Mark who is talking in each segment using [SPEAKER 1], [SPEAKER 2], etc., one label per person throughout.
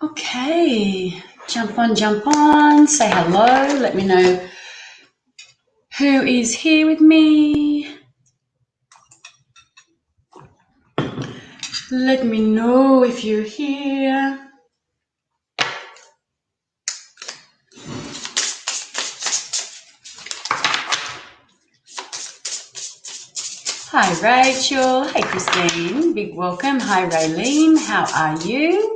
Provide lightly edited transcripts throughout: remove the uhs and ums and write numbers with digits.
[SPEAKER 1] Okay, jump on, say hello, let me know who is here with me. Let me know if you're here. Hi Rachel, hey Christine, big welcome. Hi Raylene, how are you?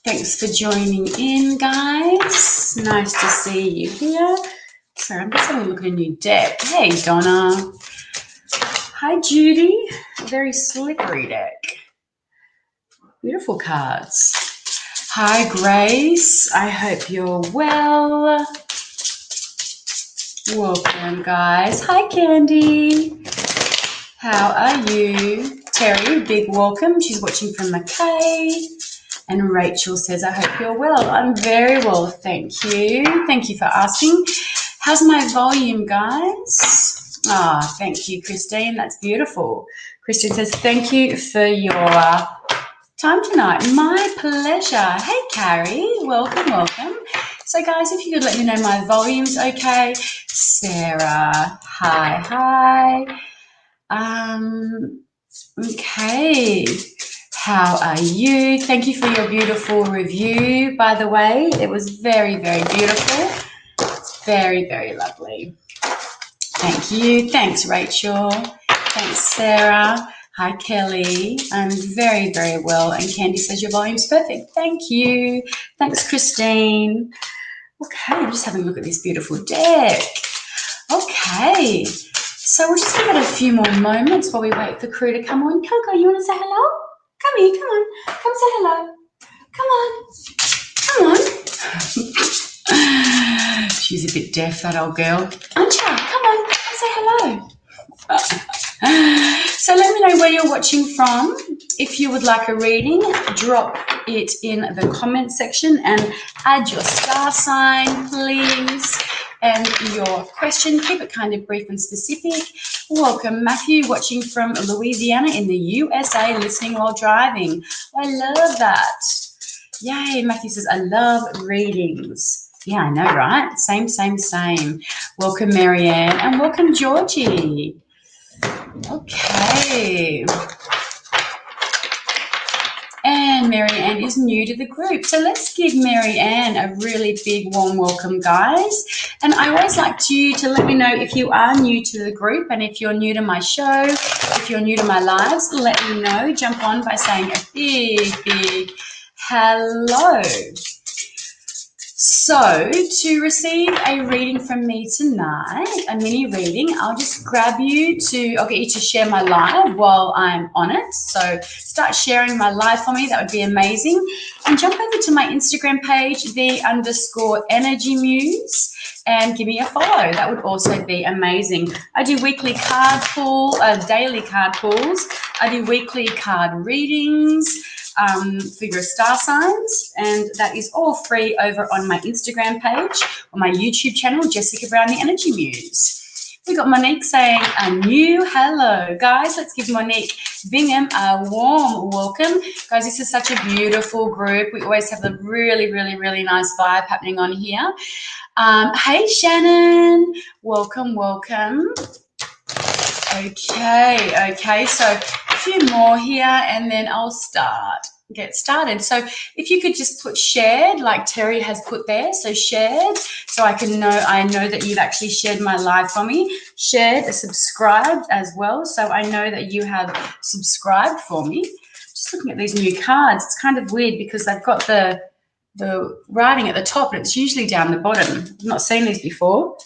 [SPEAKER 1] Thanks for joining in, guys. Nice to see you here. Sorry, I'm just having a look at a new deck. Hey Donna. Hi Judy, very slippery deck. Beautiful cards. Hi Grace, I hope you're well. Welcome guys. Hi Candy. How are you? Terry, big welcome. She's watching from Mackay. And Rachel says, I hope you're well. I'm very well, thank you. Thank you for asking. How's my volume, guys? Ah, thank you, Christine. That's beautiful. Christine says, thank you for your time tonight. My pleasure. Hey, Carrie. Welcome. So, guys, if you could let me know my volume's okay. Sarah, hi. Okay. How are you? Thank you for your beautiful review, by the way. It was very, very beautiful. Very, very lovely. Thank you. Thanks, Rachel. Thanks, Sarah. Hi, Kelly. I'm very, very well. And Candy says your volume's perfect. Thank you. Thanks, Christine. Okay, I'm just having a look at this beautiful deck. Okay. So we'll just give it a few more moments while we wait for crew to come on. Coco, you want to say hello? Come here, come on. Come say hello. Come on. She's a bit deaf, that old girl. Ancha, come on. Come say hello. So let me know where you're watching from. If you would like a reading, drop it in the comment section and add your star sign, please. And your question, keep it kind of brief and specific. Welcome, Matthew, watching from Louisiana in the USA, listening while driving. I love that. Yay, Matthew says, I love readings. Yeah, I know, right? Same. Welcome, Marianne, and welcome, Georgie. Okay. And Marianne is new to the group. So let's give Marianne a really big warm welcome, guys. And I always like you to let me know if you are new to the group and if you're new to my show, if you're new to my lives, let me know. Jump on by saying a big hello. So to receive a reading from me tonight, a mini reading, I'll just grab you I'll get you to share my live while I'm on it. So start sharing my live for me. That would be amazing. And jump over to my Instagram page, _Energy Muse, and give me a follow. That would also be amazing. I do weekly daily card pulls. I do weekly card readings for your star signs, and that is all free over on my Instagram page or my YouTube channel, Jessica Brown, the Energy Muse. We got Monique saying a new hello. Guys, let's give Monique Bingham a warm welcome. Guys, this is such a beautiful group. We always have a really nice vibe happening on here. Hey, Shannon. Welcome. Okay, so a few more here and then I'll get started. So if you could just put shared, like Terry has put there, so shared, so I know that you've actually shared my live for me, shared, subscribed as well, so I know that you have subscribed for me. Just looking at these new cards, it's kind of weird because they've got the writing at the top and it's usually down the bottom. I've not seen these before.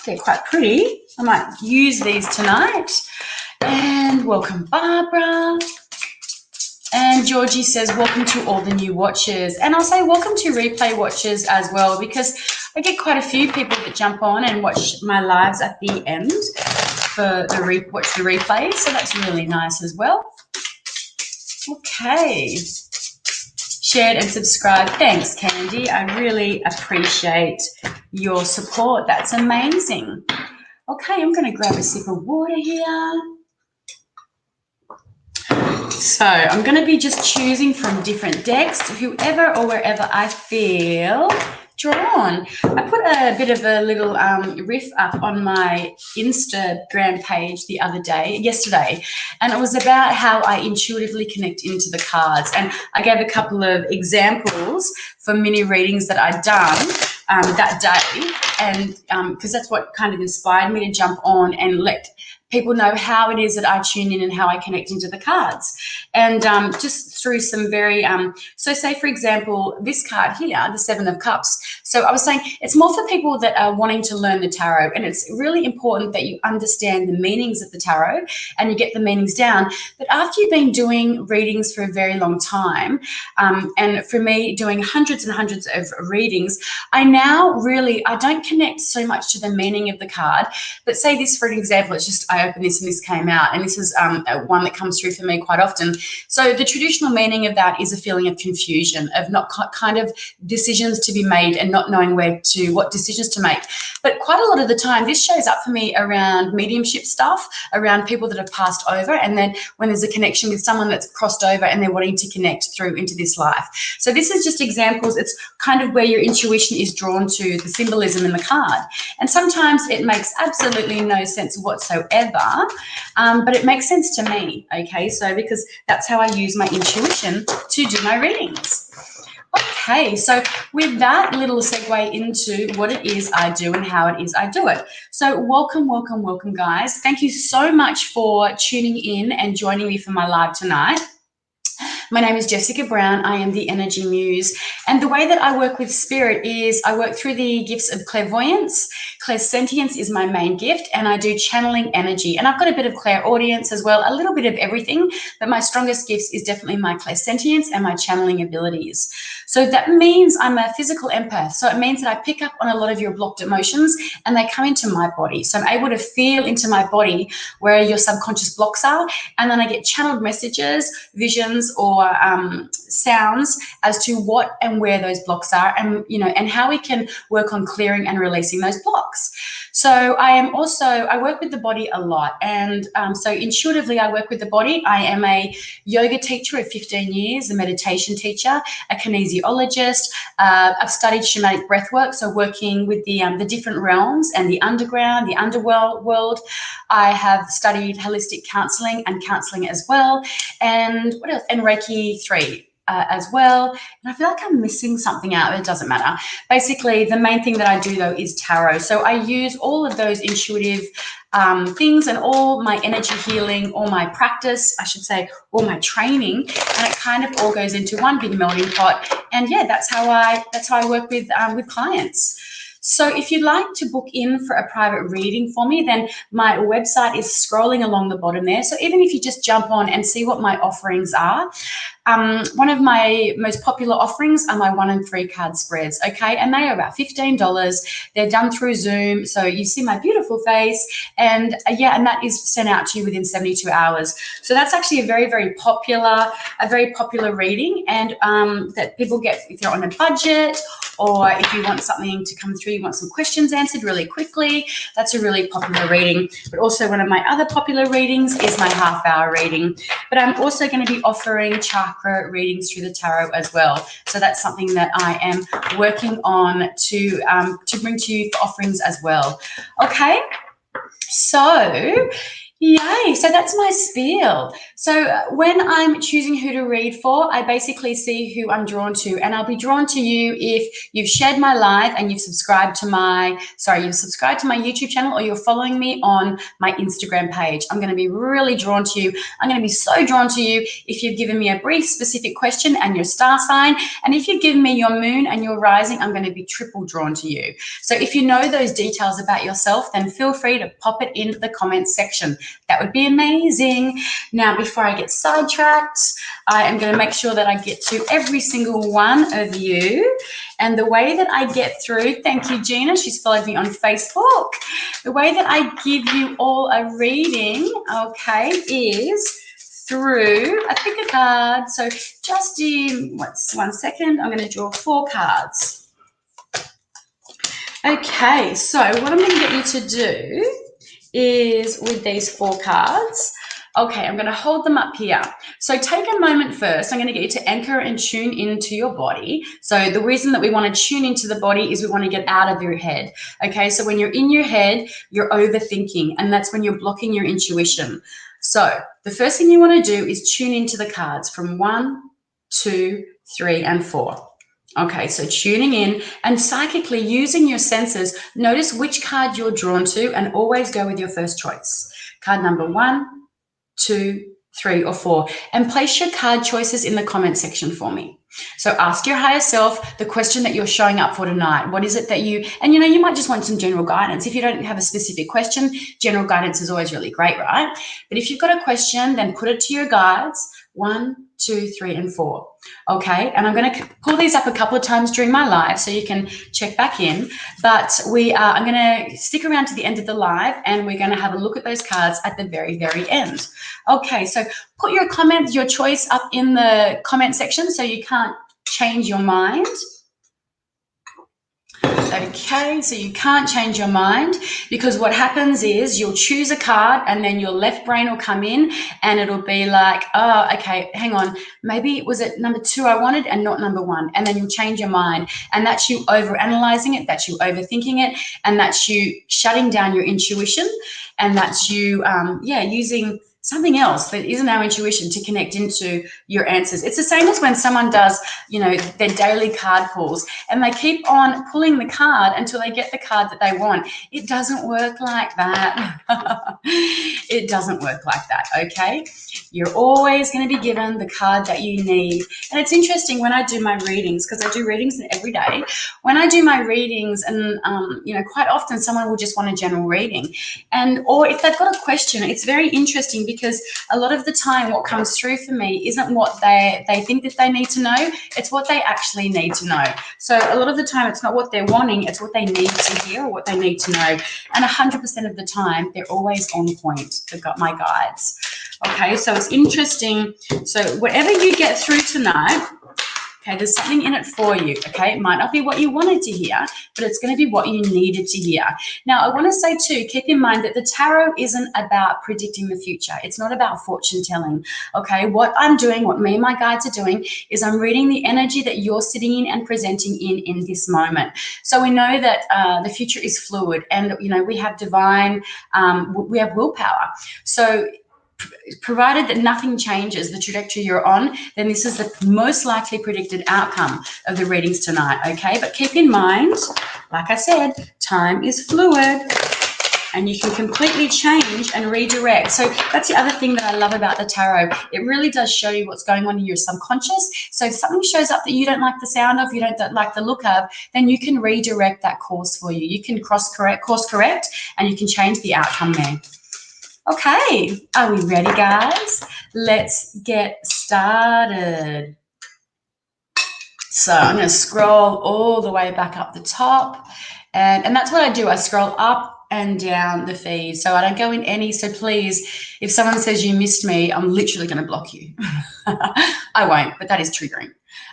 [SPEAKER 1] They're quite pretty. I might use these tonight. And welcome, Barbara. And Georgie says, welcome to all the new watchers. And I'll say welcome to replay watchers as well, because I get quite a few people that jump on and watch my lives at the end for watch the replays. So that's really nice as well. Okay. Shared and subscribed. Thanks, Candy. I really appreciate your support. That's amazing. Okay, I'm going to grab a sip of water here. So I'm going to be just choosing from different decks, whoever or wherever I feel drawn. I put a bit of a little riff up on my Instagram page yesterday, and it was about how I intuitively connect into the cards. And I gave a couple of examples for mini readings that I'd done that day, and because that's what kind of inspired me to jump on and let people know how it is that I tune in and how I connect into the cards. And just through some very, so say for example, this card here, the Seven of Cups. So I was saying it's more for people that are wanting to learn the tarot, and it's really important that you understand the meanings of the tarot and you get the meanings down. But after you've been doing readings for a very long time, and for me doing hundreds and hundreds of readings, I don't connect so much to the meaning of the card. But say this for an example, it's just I opened this and this came out, and this is one that comes through for me quite often. So the traditional meaning of that is a feeling of confusion, of not kind of decisions to be made and not knowing what decisions to make. But quite a lot of the time, this shows up for me around mediumship stuff, around people that have passed over, and then when there's a connection with someone that's crossed over and they're wanting to connect through into this life. So this is just examples. It's kind of where your intuition is drawn to the symbolism in the card. And sometimes it makes absolutely no sense whatsoever, but it makes sense to me, okay? So because that's how I use my intuition to do my readings. Okay, so with that little segue into what it is I do and how it is I do it. So welcome, welcome, welcome, guys. Thank you so much for tuning in and joining me for my live tonight. My name is Jessica Brown. I am the Energy Muse. And the way that I work with spirit is I work through the gifts of clairvoyance. Clairsentience is my main gift, and I do channeling energy. And I've got a bit of clairaudience as well, a little bit of everything, but my strongest gifts is definitely my clairsentience and my channeling abilities. So that means I'm a physical empath. So it means that I pick up on a lot of your blocked emotions and they come into my body. So I'm able to feel into my body where your subconscious blocks are, and then I get channeled messages, visions, or sounds as to what and where those blocks are, and and how we can work on clearing and releasing those blocks. So I work with the body a lot, and so intuitively I work with the body. I am a yoga teacher of 15 years, a meditation teacher, a kinesiologist. I've studied shamanic breathwork, so working with the different realms and the underground, the underworld. I have studied holistic counseling and counseling as well, and what else? And Reiki 3. As well. And I feel like I'm missing something out, but it doesn't matter. Basically, the main thing that I do though is tarot. So I use all of those intuitive things and all my energy healing, all my practice, I should say, all my training, and it kind of all goes into one big melting pot. And yeah, that's how I work with clients. So if you'd like to book in for a private reading for me, then my website is scrolling along the bottom there. So even if you just jump on and see what my offerings are, one of my most popular offerings are my 1 and 3 card spreads, okay? And they are about $15. They're done through Zoom, so you see my beautiful face, and and that is sent out to you within 72 hours. So that's actually a very, very popular reading, and that people get if you're on a budget, or if you want something to come through, you want some questions answered really quickly. That's a really popular reading. But also one of my other popular readings is my half-hour reading. But I'm also going to be offering chakra readings through the tarot as well. So that's something that I am working on to bring to you for offerings as well. Okay, so yay, so that's my spiel. So when I'm choosing who to read for, I basically see who I'm drawn to, and I'll be drawn to you if you've shared my live and you've subscribed to my YouTube channel, or you're following me on my Instagram page. I'm going to be really drawn to you. I'm going to be so drawn to you if you've given me a brief specific question and your star sign, and if you've given me your moon and your rising, I'm going to be triple drawn to you. So if you know those details about yourself, then feel free to pop it into the comments section. That would be amazing. Now, before I get sidetracked, I am going to make sure that I get to every single one of you. And the way that I get through, thank you, Gina, she's followed me on Facebook. The way that I give you all a reading, okay, is through a pick a card. So just in 1 second, I'm going to draw 4 cards. Okay, so what I'm going to get you to do is with these 4 cards, Okay, I'm going to hold them up here. So take a moment first. I'm going to get you to anchor and tune into your body. So the reason that we want to tune into the body is we want to get out of your head. Okay, so when you're in your head, you're overthinking, and that's when you're blocking your intuition. So the first thing you want to do is tune into the cards from 1, 2, 3, and 4. Okay, so tuning in and psychically using your senses, notice which card you're drawn to and always go with your first choice. Card number 1, 2, 3, or 4, and place your card choices in the comment section for me. So ask your higher self the question that you're showing up for tonight. What is it that you, and you might just want some general guidance. If you don't have a specific question, general guidance is always really great, right? But if you've got a question, then put it to your guides. 1, 2, 3, and 4. Okay, and I'm going to pull these up a couple of times during my live so you can check back in. But I'm going to stick around to the end of the live, and we're going to have a look at those cards at the very, very end. Okay, so put your comment, your choice up in the comment section so you can't change your mind. Okay, so you can't change your mind, because what happens is you'll choose a card and then your left brain will come in and it'll be like, oh, okay, hang on, maybe was it number 2 I wanted and not number 1, and then you'll change your mind, and that's you overanalyzing it, that's you overthinking it, and that's you shutting down your intuition, and that's you using something else that isn't our intuition to connect into your answers. It's the same as when someone does, their daily card pulls, and they keep on pulling the card until they get the card that they want. It doesn't work like that. It doesn't work like that, okay? You're always going to be given the card that you need. And it's interesting when I do my readings, because I do readings every day. When I do my readings, and quite often someone will just want a general reading, or if they've got a question, it's very interesting, because a lot of the time what comes through for me isn't what they think that they need to know, it's what they actually need to know. So a lot of the time it's not what they're wanting, it's what they need to hear or what they need to know. And 100% of the time they're always on point. They've got my guides. Okay, so it's interesting. So whatever you get through tonight, okay, there's something in it for you, okay? It might not be what you wanted to hear, but it's going to be what you needed to hear. Now, I want to say too, keep in mind that the tarot isn't about predicting the future. It's not about fortune telling, okay? What I'm doing, what me and my guides are doing, is I'm reading the energy that you're sitting in and presenting in this moment. So we know that the future is fluid, and, we have divine, we have willpower. So provided that nothing changes the trajectory you're on, then this is the most likely predicted outcome of the readings tonight, okay? But keep in mind, like I said, time is fluid and you can completely change and redirect. So that's the other thing that I love about the tarot. It really does show you what's going on in your subconscious. So if something shows up that you don't like the sound of, you don't like the look of, then you can redirect that course for you. You can course correct, and you can change the outcome there. Okay, are we ready, guys? Let's get started. So I'm going to scroll all the way back up the top, and that's what I do. I scroll up and down the feed, so I don't go in any. So please, if someone says you missed me, I'm literally going to block you. I won't, but that is triggering.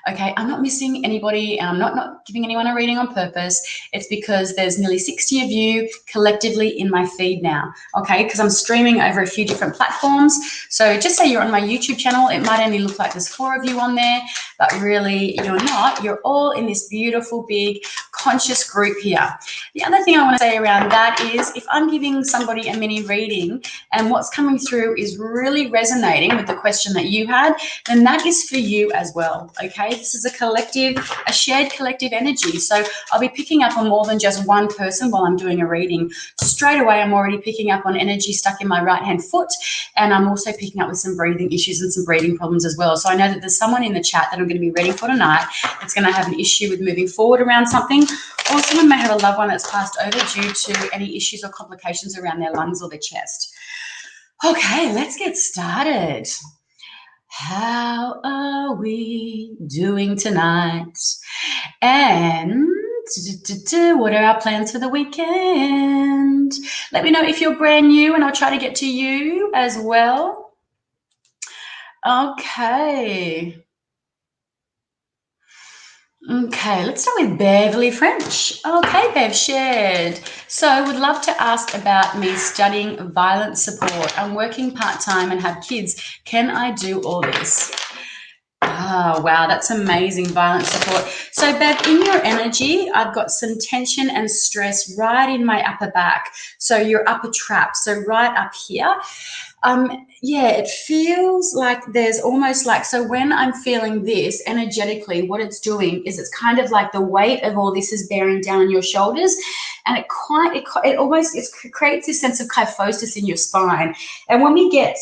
[SPEAKER 1] Okay, I'm not missing anybody, and I'm not giving anyone a reading on purpose. It's because there's nearly 60 of you collectively in my feed now, okay, because I'm streaming over a few different platforms. So just say you're on my YouTube channel, it might only look like there's 4 of you on there, but really you're not. You're all in this beautiful, big, conscious group here. The other thing I want to say around that is, if I'm giving somebody a mini reading and what's coming through is really resonating with the question that you had, then that is for you as well, okay? This is a shared collective energy. So I'll be picking up on more than just one person while I'm doing a reading. Straight away, I'm already picking up on energy stuck in my right-hand foot, and I'm also picking up with some breathing issues and some breathing problems as well. So I know that there's someone in the chat that I'm going to be reading for tonight that's going to have an issue with moving forward around something, or someone may have a loved one that's passed over due to any issues or complications around their lungs or their chest. Okay, let's get started. How are we doing tonight? And what are our plans for the weekend? Let me know if you're brand new, and I'll try to get to you as well. Okay. Okay, let's start with Beverly French. Okay, Bev shared. So, would love to ask about me studying violence support. I'm working part-time and have kids. Can I do all this? Oh, wow, that's amazing, violence support. So, Bev, in your energy, I've got some tension and stress right in my upper back. So, your upper trap. So, right up here. Yeah, it feels like there's almost like, so when I'm feeling this energetically, what it's doing is it's kind of like the weight of all this is bearing down on your shoulders, and it creates this sense of kyphosis in your spine. And when we get,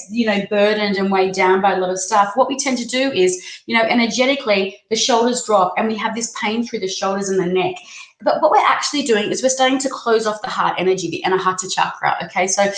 [SPEAKER 1] burdened and weighed down by a lot of stuff, what we tend to do is, energetically, the shoulders drop and we have this pain through the shoulders and the neck. But what we're actually doing is we're starting to close off the heart energy, the Anahata chakra. Okay, so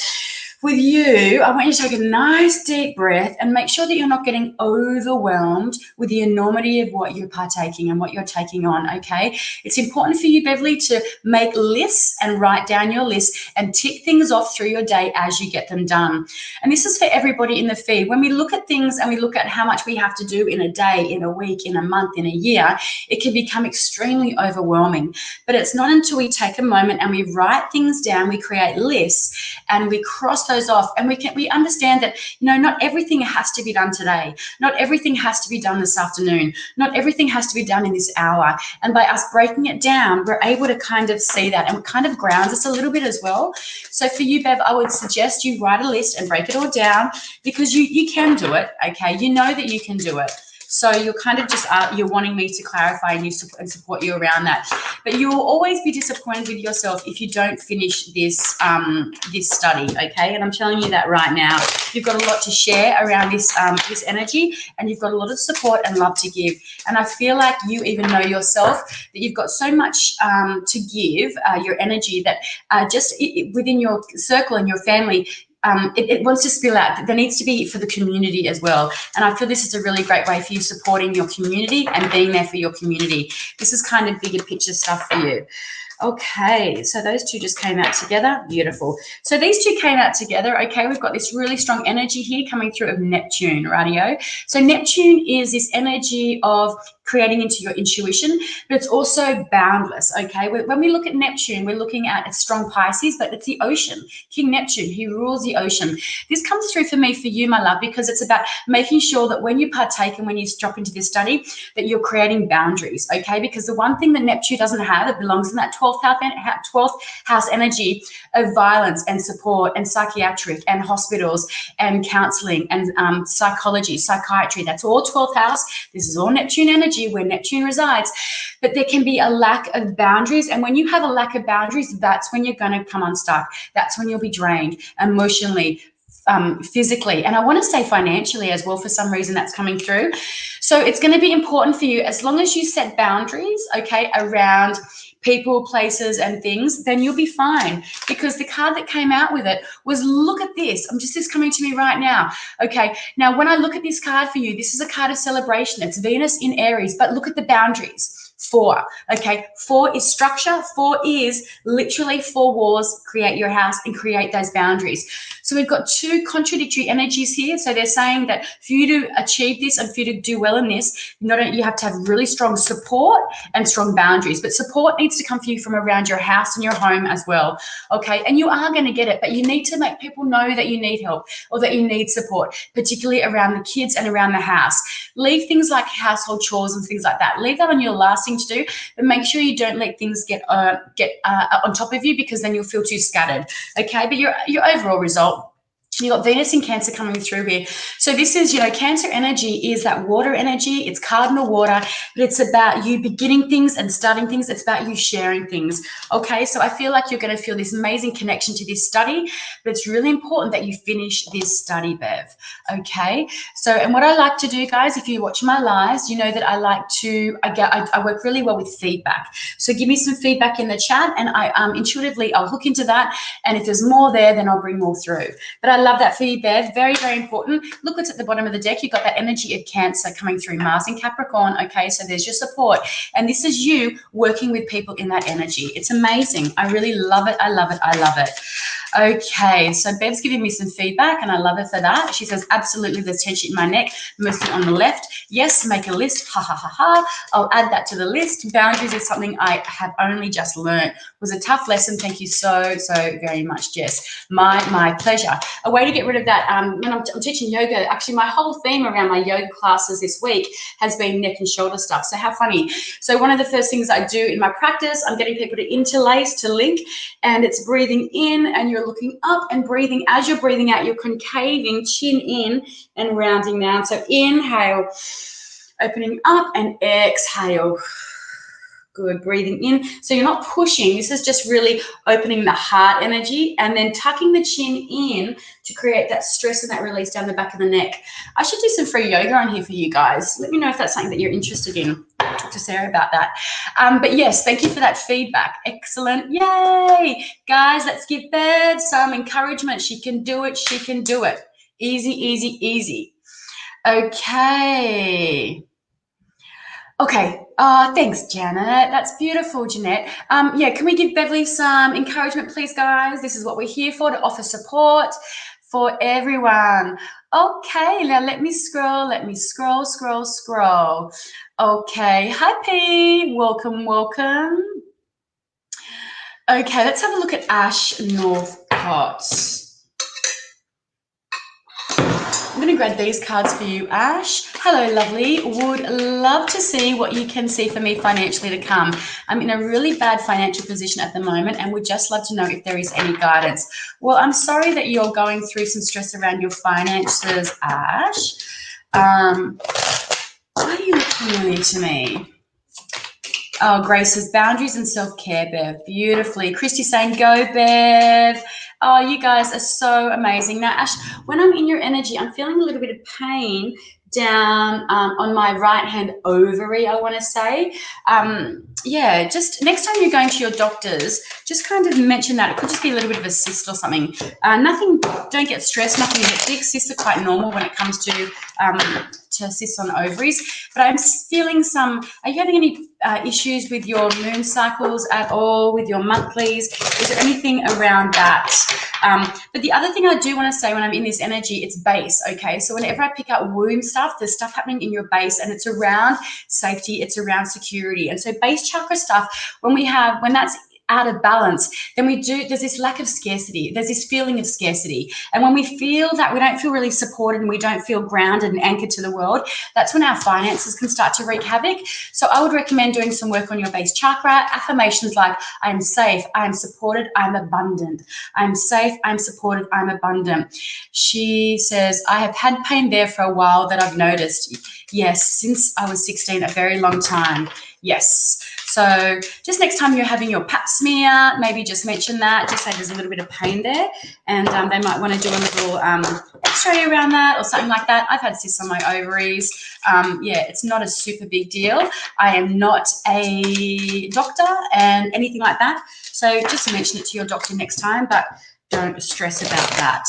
[SPEAKER 1] with you, I want you to take a nice deep breath and make sure that you're not getting overwhelmed with the enormity of what you're partaking and what you're taking on, okay? It's important for you, Beverly, to make lists and write down your lists and tick things off through your day as you get them done. And this is for everybody in the feed. When we look at things and we look at how much we have to do in a day, in a week, in a month, in a year, it can become extremely overwhelming. But it's not until we take a moment and we write things down, we create lists, and we cross those off, and we understand that not everything has to be done today, not everything has to be done this afternoon, not everything has to be done in this hour. And by us breaking it down, we're able to kind of see that, and it kind of grounds us a little bit as well. So for you, Bev, I would suggest you write a list and break it all down, because you can do it. Okay, you know that you can do it. So you're kind of just you're wanting me to clarify and support you around that. But you will always be disappointed with yourself if you don't finish this this study, okay? And I'm telling you that right now. You've got a lot to share around this this energy, and you've got a lot of support and love to give. And I feel like you even know yourself that you've got so much to give, your energy, that just within your circle and your family, it wants to spill out. There needs to be for the community as well. And I feel this is a really great way for you supporting your community and being there for your community. This is kind of bigger picture stuff for you. Okay, so those two just came out together. Beautiful. So these two came out together. Okay, we've got this really strong energy here coming through of Neptune, rightio. So Neptune is this energy of creating into your intuition, but it's also boundless, okay? When we look at Neptune, we're looking at a strong Pisces, but it's the ocean. King Neptune, he rules the ocean. This comes through for me, for you, my love, because it's about making sure that when you partake and when you drop into this study, that you're creating boundaries, okay? Because the one thing that Neptune doesn't have, it belongs in that 12th house energy of violence and support and psychiatric and hospitals and counseling and psychology, psychiatry. That's all 12th house. This is all Neptune energy, where Neptune resides. But there can be a lack of boundaries, and when you have a lack of boundaries, that's when you're going to come unstuck. That's when you'll be drained emotionally, physically, and I want to say financially as well. For some reason, that's coming through. So it's going to be important for you, as long as you set boundaries, okay, around people, places, and things, then you'll be fine. Because the card that came out with it was, look at this. This coming to me right now. Okay, now when I look at this card for you, this is a card of celebration. It's Venus in Aries, but look at the boundaries. 4, okay? 4 is structure. 4 is literally 4 walls. Create your house and create those boundaries. So we've got two contradictory energies here. So they're saying that for you to achieve this and for you to do well in this, you have to have really strong support and strong boundaries. But support needs to come for you from around your house and your home as well, okay? And you are going to get it, but you need to make people know that you need help or that you need support, particularly around the kids and around the house. Leave things like household chores and things like that. Leave that on your last thing to do, but make sure you don't let things get on top of you, because then you'll feel too scattered, okay? But your overall result, you've got Venus in Cancer coming through here. So this is, Cancer energy is that water energy. It's cardinal water, but it's about you beginning things and starting things. It's about you sharing things, okay? So I feel like you're going to feel this amazing connection to this study, but it's really important that you finish this study, Bev, okay? So, and what I like to do, guys, if you watch my lives, you know that I like to, I work really well with feedback. So give me some feedback in the chat, and intuitively, I'll hook into that, and if there's more there, then I'll bring more through. But I love that for you, Bev. Very, very important. Look what's at the bottom of the deck. You've got that energy of Cancer coming through, Mars in Capricorn. Okay, so there's your support. And this is you working with people in that energy. It's amazing. I really love it. I love it. I love it. Okay, so Bev's giving me some feedback and I love her for that. She says, absolutely, there's tension in my neck, mostly on the left. Yes, make a list. Ha, ha, ha, ha. I'll add that to the list. Boundaries is something I have only just learned. It was a tough lesson. Thank you so very much, Jess. My pleasure. A way to get rid of that, when I'm teaching yoga, actually my whole theme around my yoga classes this week has been neck and shoulder stuff. So how funny. So one of the first things I do in my practice, I'm getting people to interlace, to link, and it's breathing in and you're looking up and breathing. As you're breathing out, you're concaving, chin in and rounding down. So inhale, opening up, and exhale. Good, breathing in. So you're not pushing. This is just really opening the heart energy and then tucking the chin in to create that stress and that release down the back of the neck. I should do some free yoga on here for you guys. Let me know if that's something that you're interested in. Talk to Sarah about that. But yes, thank you for that feedback. Excellent. Yay. Guys, let's give Bev some encouragement. She can do it. She can do it. Easy, easy, easy. Okay. Okay, thanks, Janet. That's beautiful, Jeanette. Yeah, can we give Beverly some encouragement, please, guys? This is what we're here for, to offer support for everyone. Okay, now let me scroll, scroll. Okay, hi, P. Welcome. Okay, let's have a look at Ash Northcott. I'm going to grab these cards for you, Ash. Hello, lovely. Would love to see what you can see for me financially to come. I'm in a really bad financial position at the moment and would just love to know if there is any guidance. Well, I'm sorry that you're going through some stress around your finances, Ash. Why are you looking really to me? Oh, Grace says boundaries and self-care, Bev. Beautifully. Christy saying, go, Bev. Oh, you guys are so amazing. Now, Ash, when I'm in your energy, I'm feeling a little bit of pain down on my right-hand ovary, I want to say. Yeah, just next time you're going to your doctors, just kind of mention that. It could just be a little bit of a cyst or something. Nothing, don't get stressed, nothing hectic. Cysts are quite normal when it comes to cysts on ovaries. But I'm feeling are you having any issues with your moon cycles at all, with your monthlies? Is there anything around that? But the other thing I do want to say when I'm in this energy, it's base, okay? So whenever I pick up womb stuff, there's stuff happening in your base and it's around safety, it's around security. And so base chakra stuff, when that's out of balance, then there's this lack of scarcity. There's this feeling of scarcity. And when we feel that we don't feel really supported and we don't feel grounded and anchored to the world, that's when our finances can start to wreak havoc. So I would recommend doing some work on your base chakra. Affirmations like, I am safe, I am supported, I'm abundant. I'm safe, I'm supported, I'm abundant. She says, I have had pain there for a while that I've noticed. Yes, since I was 16, a very long time. Yes. So just next time you're having your pap smear, maybe just mention that, just say there's a little bit of pain there, and they might want to do a little x-ray around that or something like that. I've had cysts on my ovaries. Yeah, it's not a super big deal. I am not a doctor and anything like that. So just mention it to your doctor next time, but don't stress about that.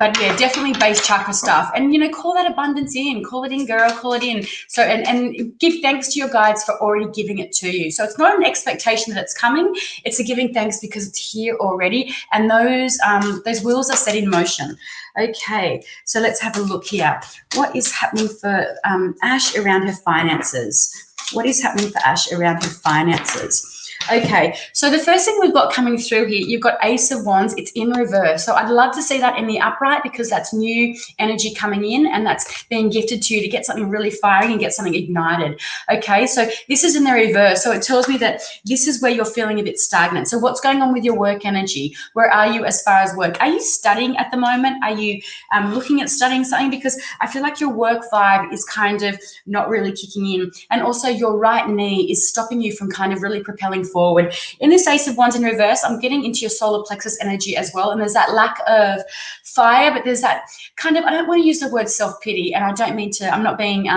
[SPEAKER 1] But yeah, definitely base chakra stuff. And, call that abundance in. Call it in, girl. Call it in. So, and give thanks to your guides for already giving it to you. So it's not an expectation that it's coming. It's a giving thanks because it's here already. And those wheels are set in motion. Okay, so let's have a look here. What is happening for Ash around her finances? What is happening for Ash around her finances? Okay, so the first thing we've got coming through here, you've got Ace of Wands. It's in reverse. So I'd love to see that in the upright because that's new energy coming in and that's being gifted to you to get something really firing and get something ignited. Okay, so this is in the reverse. So it tells me that this is where you're feeling a bit stagnant. So what's going on with your work energy? Where are you as far as work? Are you studying at the moment? Are you looking at studying something? Because I feel like your work vibe is kind of not really kicking in. And also your right knee is stopping you from kind of really propelling forward. In this Ace of Wands in reverse, I'm getting into your solar plexus energy as well. And there's that lack of fire, but there's that kind of, I don't want to use the word self-pity, and I don't mean to, I'm not being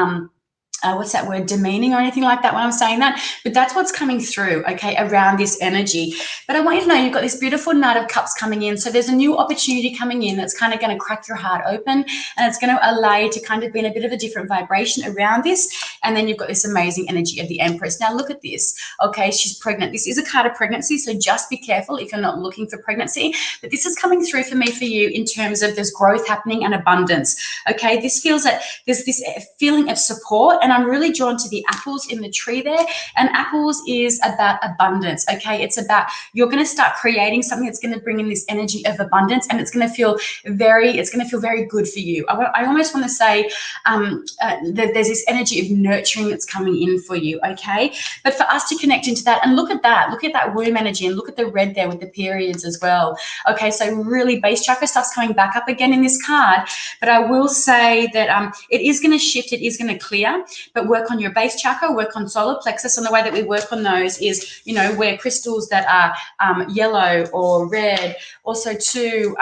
[SPEAKER 1] what's that word, demeaning or anything like that when I'm saying that, but that's what's coming through, okay, around this energy. But I want you to know you've got this beautiful Knight of Cups coming in, so there's a new opportunity coming in that's kind of going to crack your heart open, and it's going to allow you to kind of be in a bit of a different vibration around this. And then you've got this amazing energy of the Empress. Now look at this, okay, she's pregnant. This is a card of pregnancy, so just be careful if you're not looking for pregnancy, but this is coming through for me for you in terms of there's growth happening and abundance, okay. This feels that there's this feeling of support, and I'm really drawn to the apples in the tree there, and apples is about abundance, okay. It's about you're going to start creating something that's going to bring in this energy of abundance, and it's going to feel very good for you. I almost want to say that there's this energy of nurturing that's coming in for you, okay. But for us to connect into that, and look at that womb energy, and look at the red there with the periods as well, okay. So really base chakra stuff's coming back up again in this card, but I will say that it is going to shift, it is going to clear, but work on your base chakra, work on solar plexus, and the way that we work on those is, you know, wear crystals that are yellow or red. Also too,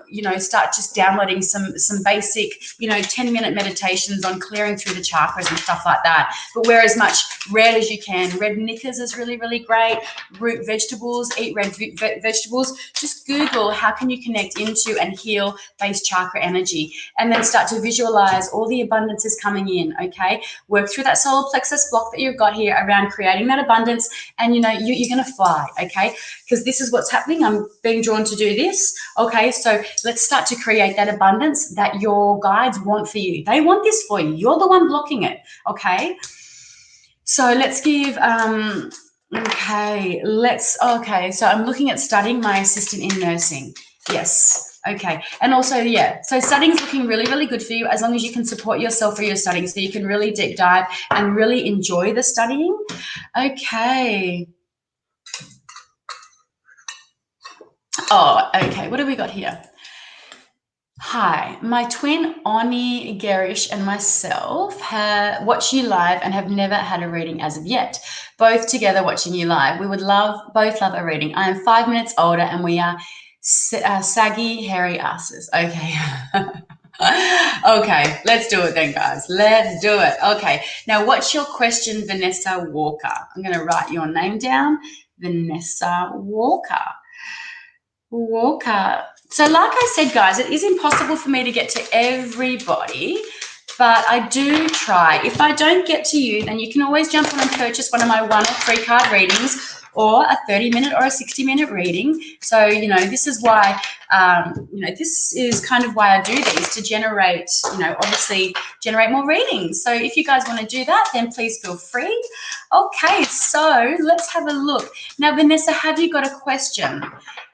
[SPEAKER 1] you know, start just downloading some basic, you know, 10-minute meditations on clearing through the chakras and stuff like that. But wear as much red as you can. Red knickers is really, really great. Root vegetables, eat red vegetables. Just Google how can you connect into and heal base chakra energy, and then start to visualize all the abundance is coming in, okay. Work through that solar plexus block that you've got here around creating that abundance, and you know you're going to fly, okay, because this is what's happening. I'm being drawn to do this, okay. So let's start to create that abundance that your guides want for you. They want this for you. You're the one blocking it, okay. So let's give okay, so I'm looking at studying my assistant in nursing. Yes. Okay. And also, yeah, so studying is looking really, really good for you as long as you can support yourself for your studying, so you can really deep dive and really enjoy the studying. Okay. Oh, okay. What have we got here? Hi, my twin Oni Garish and myself have watched you live and have never had a reading as of yet. Both together watching you live. We would both love a reading. I am 5 minutes older and we are saggy, hairy asses. Okay. Okay, let's do it then, guys. Let's do it. Okay. Now, what's your question, Vanessa Walker? I'm going to write your name down. Vanessa Walker. So like I said, guys, it is impossible for me to get to everybody, but I do try. If I don't get to you, then you can always jump on and purchase one of my 1 or 3 card readings, or a 30-minute or a 60-minute reading. So, you know, this is why, you know, this is kind of why I do these, to generate, you know, obviously generate more readings. So if you guys want to do that, then please feel free. Okay, so let's have a look. Now, Vanessa, have you got a question?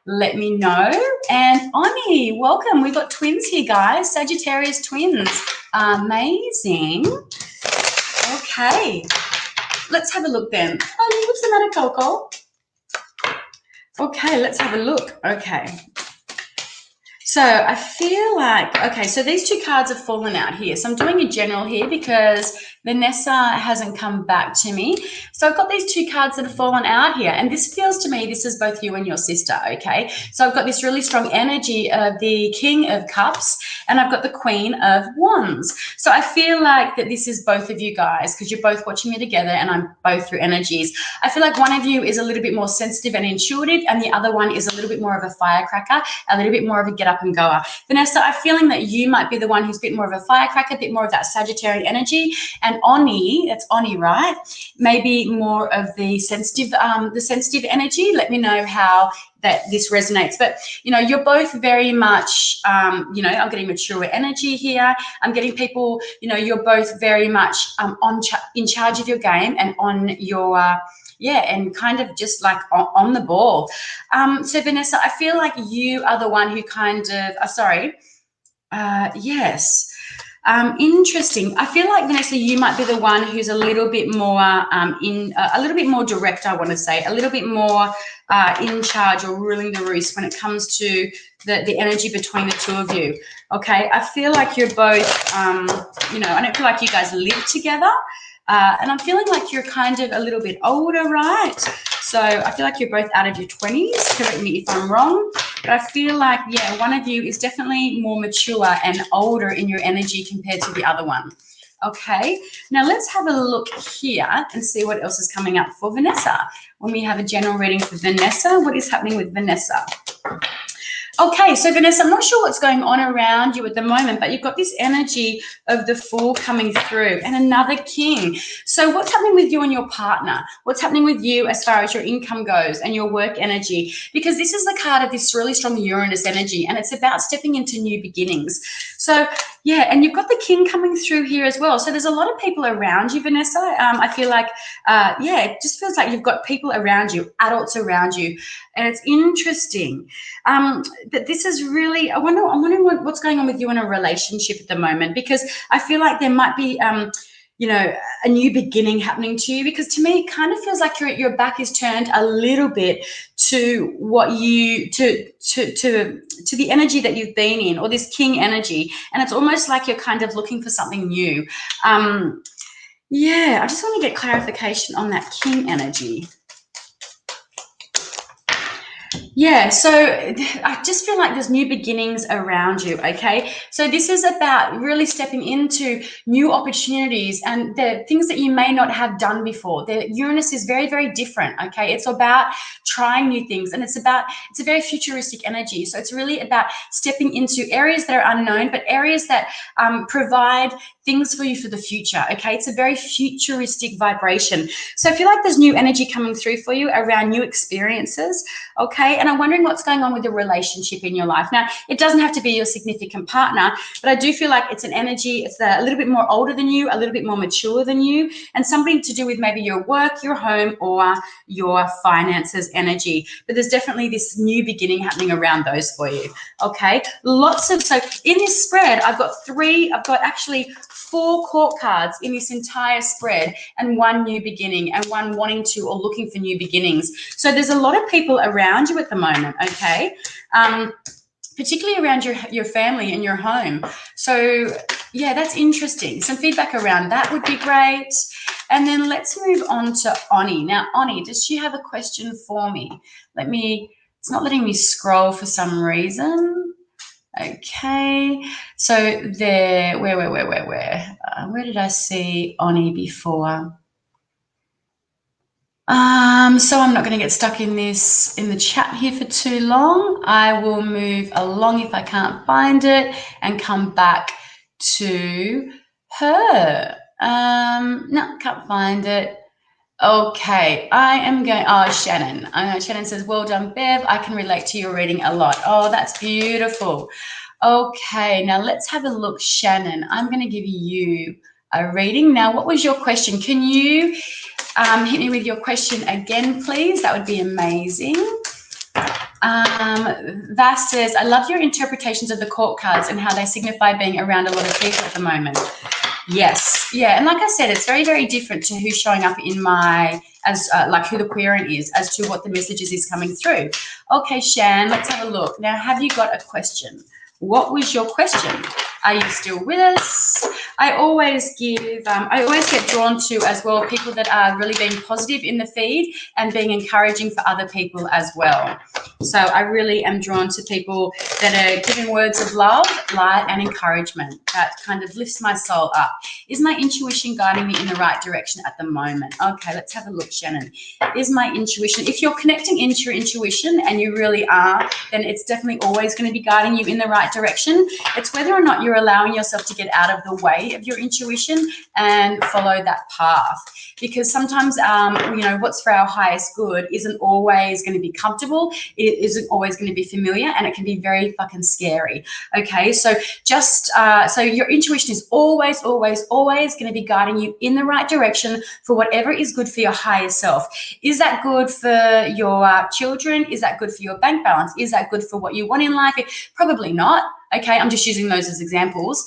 [SPEAKER 1] Let me know. And Ani, welcome. We've got twins here, guys. Sagittarius twins. Amazing. Okay. Let's have a look then. Oh, what's the matter, Coco? Okay, let's have a look. Okay. So I feel like, okay, so these 2 cards have fallen out here. So I'm doing a general here because Vanessa hasn't come back to me. So I've got these 2 cards that have fallen out here, and this feels to me this is both you and your sister, okay? So I've got this really strong energy of the King of Cups, and I've got the Queen of Wands. So I feel like that this is both of you guys, because you're both watching me together and I'm both through energies. I feel like one of you is a little bit more sensitive and intuitive, and the other one is a little bit more of a firecracker, a little bit more of a get up and goer. Vanessa, I'm feeling that you might be the one who's a bit more of a firecracker, a bit more of that Sagittarian energy, and Oni, that's Oni, right? Maybe more of the sensitive energy. Let me know how that this resonates. But, you know, you're both very much, you know, I'm getting mature energy here. I'm getting people, you know, you're both very much in charge of your game and on your, and kind of just like on the ball. So, Vanessa, I feel like you are the one who kind of, yes. Interesting. I feel like, Vanessa, you might be the one who's a little bit more a little bit more direct, I want to say, a little bit more in charge or ruling the roost when it comes to the energy between the 2 of you. Okay. I feel like you're both, you know, I don't feel like you guys live together. And I'm feeling like you're kind of a little bit older, right? So I feel like you're both out of your 20s. Correct me if I'm wrong. But I feel like, yeah, one of you is definitely more mature and older in your energy compared to the other one. Okay, now let's have a look here and see what else is coming up for Vanessa. When we have a general reading for Vanessa, what is happening with Vanessa? Okay, so Vanessa, I'm not sure what's going on around you at the moment, but you've got this energy of the Fool coming through and another King. So what's happening with you and your partner? What's happening with you as far as your income goes and your work energy? Because this is the card of this really strong Uranus energy, and it's about stepping into new beginnings. So yeah, and you've got the King coming through here as well. So there's a lot of people around you, Vanessa. I feel like, yeah, it just feels like you've got people around you, adults around you, and it's interesting. But this is really, I'm wondering what's going on with you in a relationship at the moment, because I feel like there might be, you know, a new beginning happening to you, because to me it kind of feels like your back is turned a little bit to what you, to the energy that you've been in, or this King energy, and it's almost like you're kind of looking for something new. Yeah, I just want to get clarification on that King energy. Yeah, so I just feel like there's new beginnings around you, okay? So this is about really stepping into new opportunities and the things that you may not have done before. The Uranus is very, very different, okay? It's about trying new things, and it's a very futuristic energy. So it's really about stepping into areas that are unknown, but areas that provide things for you for the future, okay? It's a very futuristic vibration. So I feel like there's new energy coming through for you around new experiences, okay? And I'm wondering what's going on with the relationship in your life. Now, it doesn't have to be your significant partner, but I do feel like it's an energy, it's a little bit more older than you, a little bit more mature than you, and something to do with maybe your work, your home, or your finances energy. But there's definitely this new beginning happening around those for you, okay? So in this spread, I've got actually 4 court cards in this entire spread, and 1 new beginning, and 1 wanting to or looking for new beginnings. So there's a lot of people around you at the moment, okay? Particularly around your family and your home. So yeah, that's interesting. Some feedback around that would be great. And then let's move on to Oni. Now, Oni, does she have a question for me? It's not letting me scroll for some reason. Okay, so there, where did I see Oni before? So I'm not going to get stuck in the chat here for too long. I will move along if I can't find it and come back to her. No, can't find it. Okay, I am going, Shannon. Shannon says, well done, Bev. I can relate to your reading a lot. Oh, that's beautiful. Okay, now let's have a look, Shannon. I'm going to give you a reading. Now, what was your question? Can you hit me with your question again, please? That would be amazing. Vass says, I love your interpretations of the court cards and how they signify being around a lot of people at the moment. Yes, yeah, and like I said, it's very, very different to who's showing up in my, like who the querent is, as to what the messages is coming through. Okay, Shan, let's have a look. Now, have you got a question? What was your question? Are you still with us? I always get drawn to as well people that are really being positive in the feed and being encouraging for other people as well. So I really am drawn to people that are giving words of love, light, and encouragement. That kind of lifts my soul up. Is my intuition guiding me in the right direction at the moment? Okay, let's have a look, Shannon. Is my intuition, if you're connecting into your intuition, and you really are, then it's definitely always going to be guiding you in the right direction. It's whether or not you're allowing yourself to get out of the way of your intuition and follow that path. Because sometimes, you know, what's for our highest good isn't always going to be comfortable. It isn't always going to be familiar, and it can be very fucking scary. Okay, so just so your intuition is always, always, always going to be guiding you in the right direction for whatever is good for your higher self. Is that good for your children? Is that good for your bank balance? Is that good for what you want in life? Probably not. Okay, I'm just using those as examples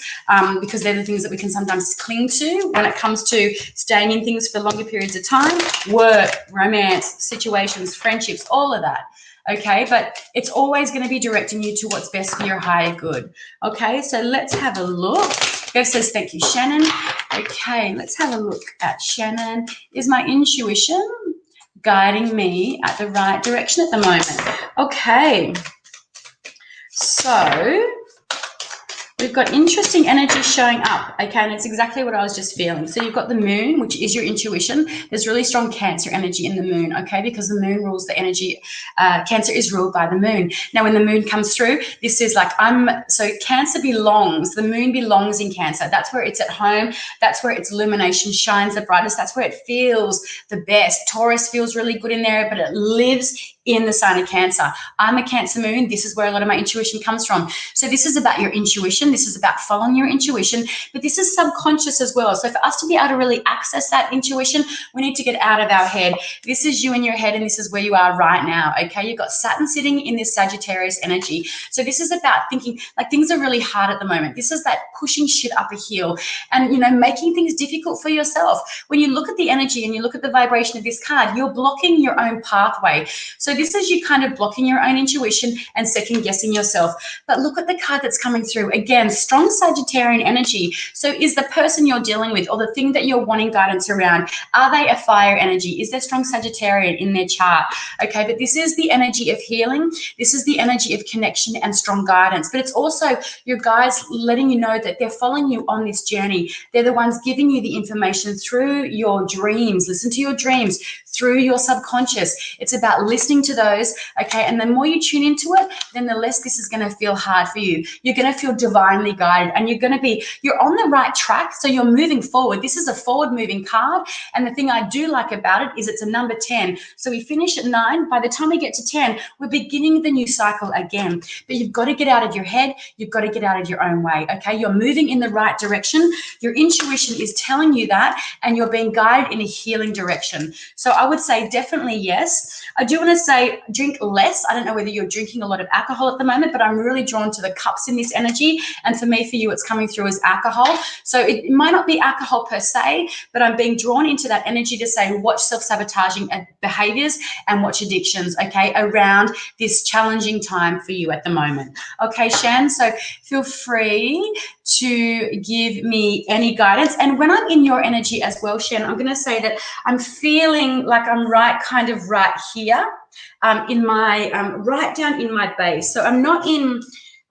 [SPEAKER 1] because they're the things that we can sometimes cling to when it comes to staying in things for longer periods of time, work, romance, situations, friendships, all of that. Okay, but it's always going to be directing you to what's best for your higher good. Okay, so let's have a look. Bev says, thank you, Shannon. Okay, let's have a look at Shannon. Is my intuition guiding me at the right direction at the moment? Okay, so We've got interesting energy showing up, okay, and it's exactly what I was just feeling. So you've got the moon, which is your intuition. There's really strong Cancer energy in the moon, okay, because the moon rules the energy. Cancer is ruled by the moon. Now, when the moon comes through, this is like so Cancer belongs, the moon belongs in Cancer. That's where it's at home. That's where its illumination shines the brightest. That's where it feels the best. Taurus feels really good in there, but it lives in the sign of Cancer. I'm a Cancer moon. This is where a lot of my intuition comes from. So this is about your intuition. This is about following your intuition, but this is subconscious as well. So for us to be able to really access that intuition, we need to get out of our head. This is you in your head, and this is where you are right now, okay? You've got Saturn sitting in this Sagittarius energy. So this is about thinking like things are really hard at the moment. This is that pushing shit up a hill and, you know, making things difficult for yourself. When you look at the energy and you look at the vibration of this card, you're blocking your own pathway. So this is you kind of blocking your own intuition and second guessing yourself. But look at the card that's coming through. Again, strong Sagittarian energy. So is the person you're dealing with or the thing that you're wanting guidance around, are they a fire energy? Is there strong Sagittarian in their chart? Okay, but this is the energy of healing. This is the energy of connection and strong guidance. But it's also your guides letting you know that they're following you on this journey. They're the ones giving you the information through your dreams. Listen to your dreams, through your subconscious. It's about listening to those, okay? And the more you tune into it, then the less this is going to feel hard for you. You're going to feel divinely guided, and you're on the right track, so you're moving forward. This is a forward-moving card, and the thing I do like about it is it's a number 10. So we finish at 9. By the time we get to 10, we're beginning the new cycle again. But you've got to get out of your head. You've got to get out of your own way, okay? You're moving in the right direction. Your intuition is telling you that, and you're being guided in a healing direction. So I would say definitely yes. I do want to say drink less. I don't know whether you're drinking a lot of alcohol at the moment, but I'm really drawn to the cups in this energy. And for me, for you, it's coming through as alcohol. So it might not be alcohol per se, but I'm being drawn into that energy to say watch self-sabotaging behaviors and watch addictions, okay, around this challenging time for you at the moment. Okay, Shan, so feel free to give me any guidance. And when I'm in your energy as well, Shan, I'm going to say that I'm feeling like I'm right here in my, right down in my base. So I'm not in,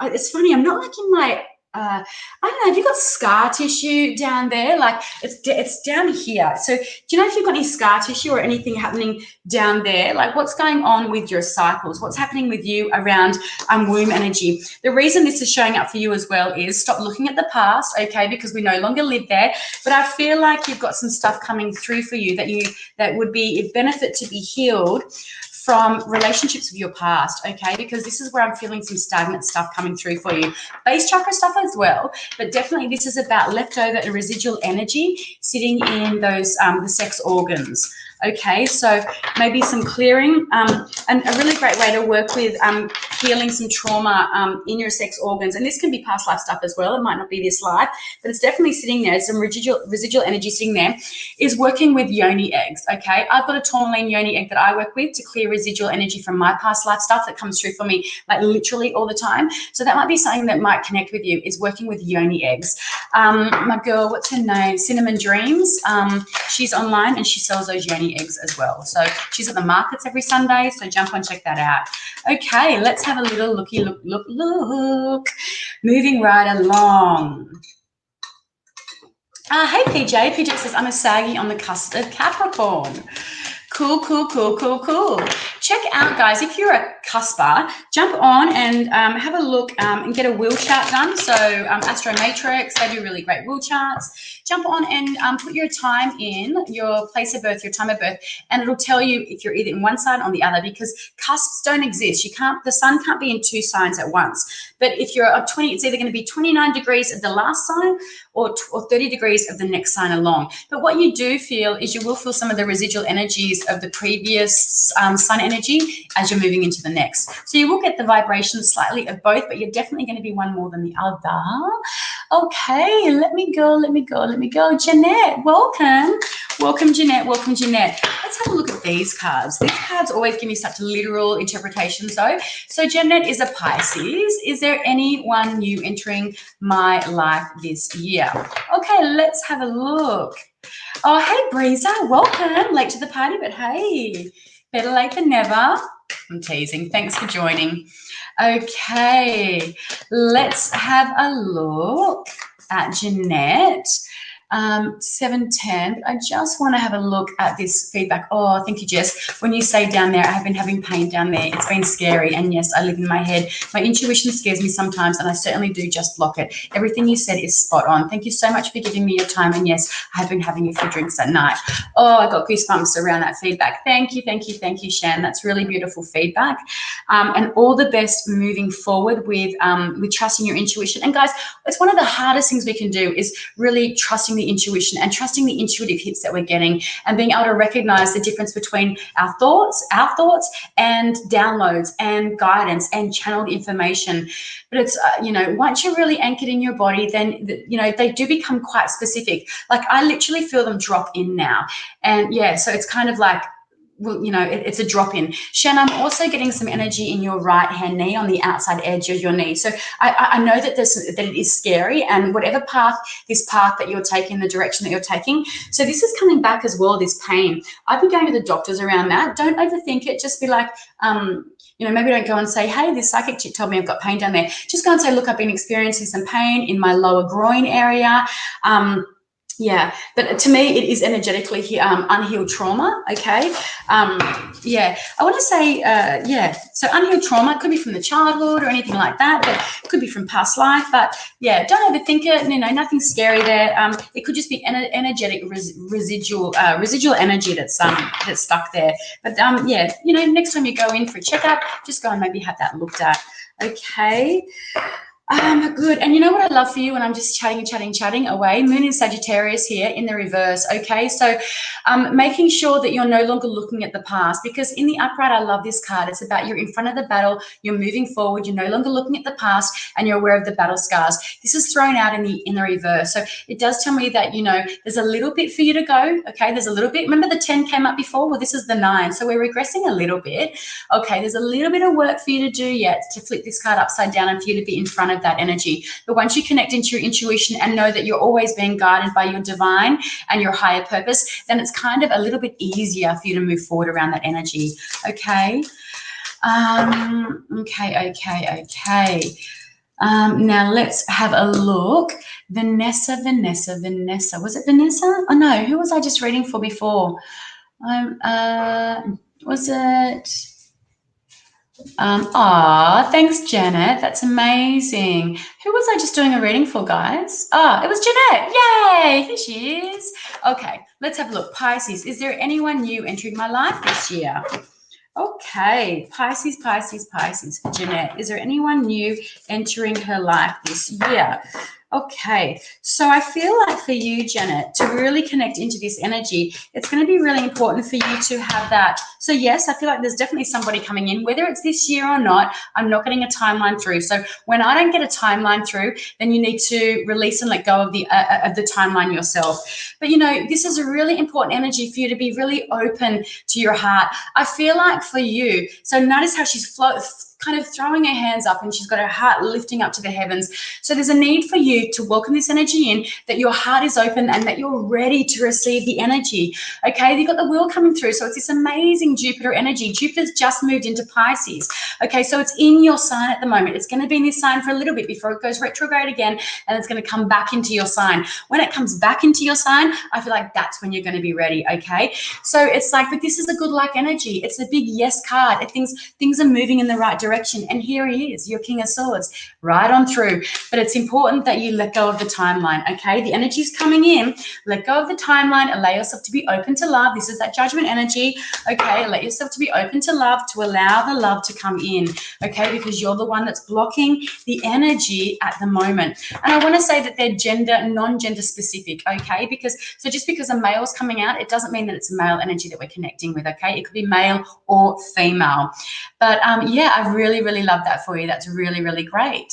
[SPEAKER 1] it's funny, I'm not like in my, I don't know, have you got scar tissue down there? Like it's down here. So do you know if you've got any scar tissue or anything happening down there? Like what's going on with your cycles? What's happening with you around womb energy? The reason this is showing up for you as well is stop looking at the past, okay, because we no longer live there. But I feel like you've got some stuff coming through for you that would be a benefit to be healed from relationships of your past, okay? Because this is where I'm feeling some stagnant stuff coming through for you. Base chakra stuff as well, but definitely this is about leftover and residual energy sitting in those the sex organs. Okay, so maybe some clearing, and a really great way to work with healing some trauma in your sex organs. And this can be past life stuff as well. It might not be this life, but it's definitely sitting there. Some residual energy sitting there is working with yoni eggs, okay? I've got a tourmaline yoni egg that I work with to clear residual energy from my past life stuff that comes through for me like literally all the time. So that might be something that might connect with you, is working with yoni eggs. My girl, what's her name? Cinnamon Dreams. She's online and she sells those yoni eggs as well. So she's at the markets every Sunday, so jump on, check that out. Okay, let's have a little look. Moving right along. Hey PJ. PJ says, I'm a Saggy on the cusp of Capricorn. Cool. Check out, guys, if you're a cusper, jump on and have a look and get a wheel chart done. So Astro Matrix, they do really great wheel charts. Jump on and put your time in, your place of birth, your time of birth, and it'll tell you if you're either in one sign or the other, because cusps don't exist. The sun can't be in two signs at once. But if you're a 20, it's either going to be 29 degrees of the last sign or 30 degrees of the next sign along. But what you do feel is you will feel some of the residual energies of the previous sun energy as you're moving into the next. So you will get the vibrations slightly of both, but you're definitely going to be one more than the other. Okay, let me go. Jeanette, welcome, Jeanette. Let's have a look at these cards. These cards always give me such literal interpretations though. So Jeanette is a Pisces. Is there anyone new entering my life this year? Okay, let's have a look. Oh, hey, Breezer, welcome. Late to the party, but hey. Better late than never. I'm teasing. Thanks for joining. Okay, let's have a look at Jeanette. 7:10. I just want to have a look at this feedback. Oh, thank you, Jess. When you say down there, I have been having pain down there. It's been scary. And yes, I live in my head. My intuition scares me sometimes, and I certainly do just block it. Everything you said is spot on. Thank you so much for giving me your time. And yes, I have been having a few drinks at night. Oh, I got goosebumps around that feedback. Thank you, Shan. That's really beautiful feedback. And all the best moving forward with trusting your intuition. And guys, it's one of the hardest things we can do is really trusting the intuition and trusting the intuitive hits that we're getting and being able to recognize the difference between our thoughts and downloads and guidance and channeled information. But it's, once you're really anchored in your body, then, they do become quite specific. Like I literally feel them drop in now. And yeah, so it's kind of like, well, it's a drop in. Shan, I'm also getting some energy in your right hand knee on the outside edge of your knee. So I know that it is scary, and whatever this path that you're taking, the direction that you're taking. So this is coming back as well, this pain. I've been going to the doctors around that. Don't overthink it. Just be like, maybe don't go and say, hey, this psychic chick told me I've got pain down there. Just go and say, look, I've been experiencing some pain in my lower groin area. Yeah, but to me, it is energetically unhealed trauma, okay? I want to say, so unhealed trauma could be from the childhood or anything like that, but it could be from past life. But, yeah, don't overthink it. Nothing scary there. It could just be energetic residual energy that's stuck there. But, next time you go in for a checkup, just go and maybe have that looked at, okay? Good. And you know what I love for you when I'm just chatting away? Moon in Sagittarius here in the reverse, okay? So making sure that you're no longer looking at the past, because in the upright, I love this card. It's about you're in front of the battle, you're moving forward, you're no longer looking at the past, and you're aware of the battle scars. This is thrown out in the reverse. So it does tell me that, there's a little bit for you to go, okay? There's a little bit. Remember the 10 came up before? Well, this is the 9. So we're regressing a little bit. Okay, there's a little bit of work for you to do yet to flip this card upside down and for you to be in front of that energy. But once you connect into your intuition and know that you're always being guided by your divine and your higher purpose, then it's kind of a little bit easier for you to move forward around that energy. Okay. Okay. Now let's have a look. Vanessa. Was it Vanessa? Oh no, who was I just reading for before? Was it? Thanks, Janet. That's amazing. Who was I just doing a reading for, guys? It was Jeanette. Yay! Here she is. Okay, let's have a look. Pisces, is there anyone new entering my life this year? Okay, Pisces. Jeanette, is there anyone new entering her life this year? Okay, so I feel like for you, Janet, to really connect into this energy, it's going to be really important for you to have that. So yes, I feel like there's definitely somebody coming in, whether it's this year or not. I'm not getting a timeline through. So when I don't get a timeline through, then you need to release and let go of the timeline yourself. But this is a really important energy for you to be really open to your heart. I feel like for you, so notice how she's kind of throwing her hands up and she's got her heart lifting up to the heavens. So there's a need for you to welcome this energy in, that your heart is open and that you're ready to receive the energy. Okay, you've got the wheel coming through. So it's this amazing Jupiter energy. Jupiter's just moved into Pisces. Okay, so it's in your sign at the moment. It's going to be in this sign for a little bit before it goes retrograde again, and it's going to come back into your sign. When it comes back into your sign, I feel like that's when you're going to be ready. Okay, so it's like, but this is a good luck energy. It's a big yes card. Things are moving in the right direction. And here he is, your King of Swords, right on through. But it's important that you let go of the timeline, okay? The energy is coming in. Let go of the timeline. Allow yourself to be open to love. This is that judgment energy, okay? Let yourself to be open to love, to allow the love to come in, okay? Because you're the one that's blocking the energy at the moment. And I want to say that they're non-gender specific, okay? So just because a male's coming out, it doesn't mean that it's a male energy that we're connecting with, okay? It could be male or female. But yeah, I really love that for you. That's really great.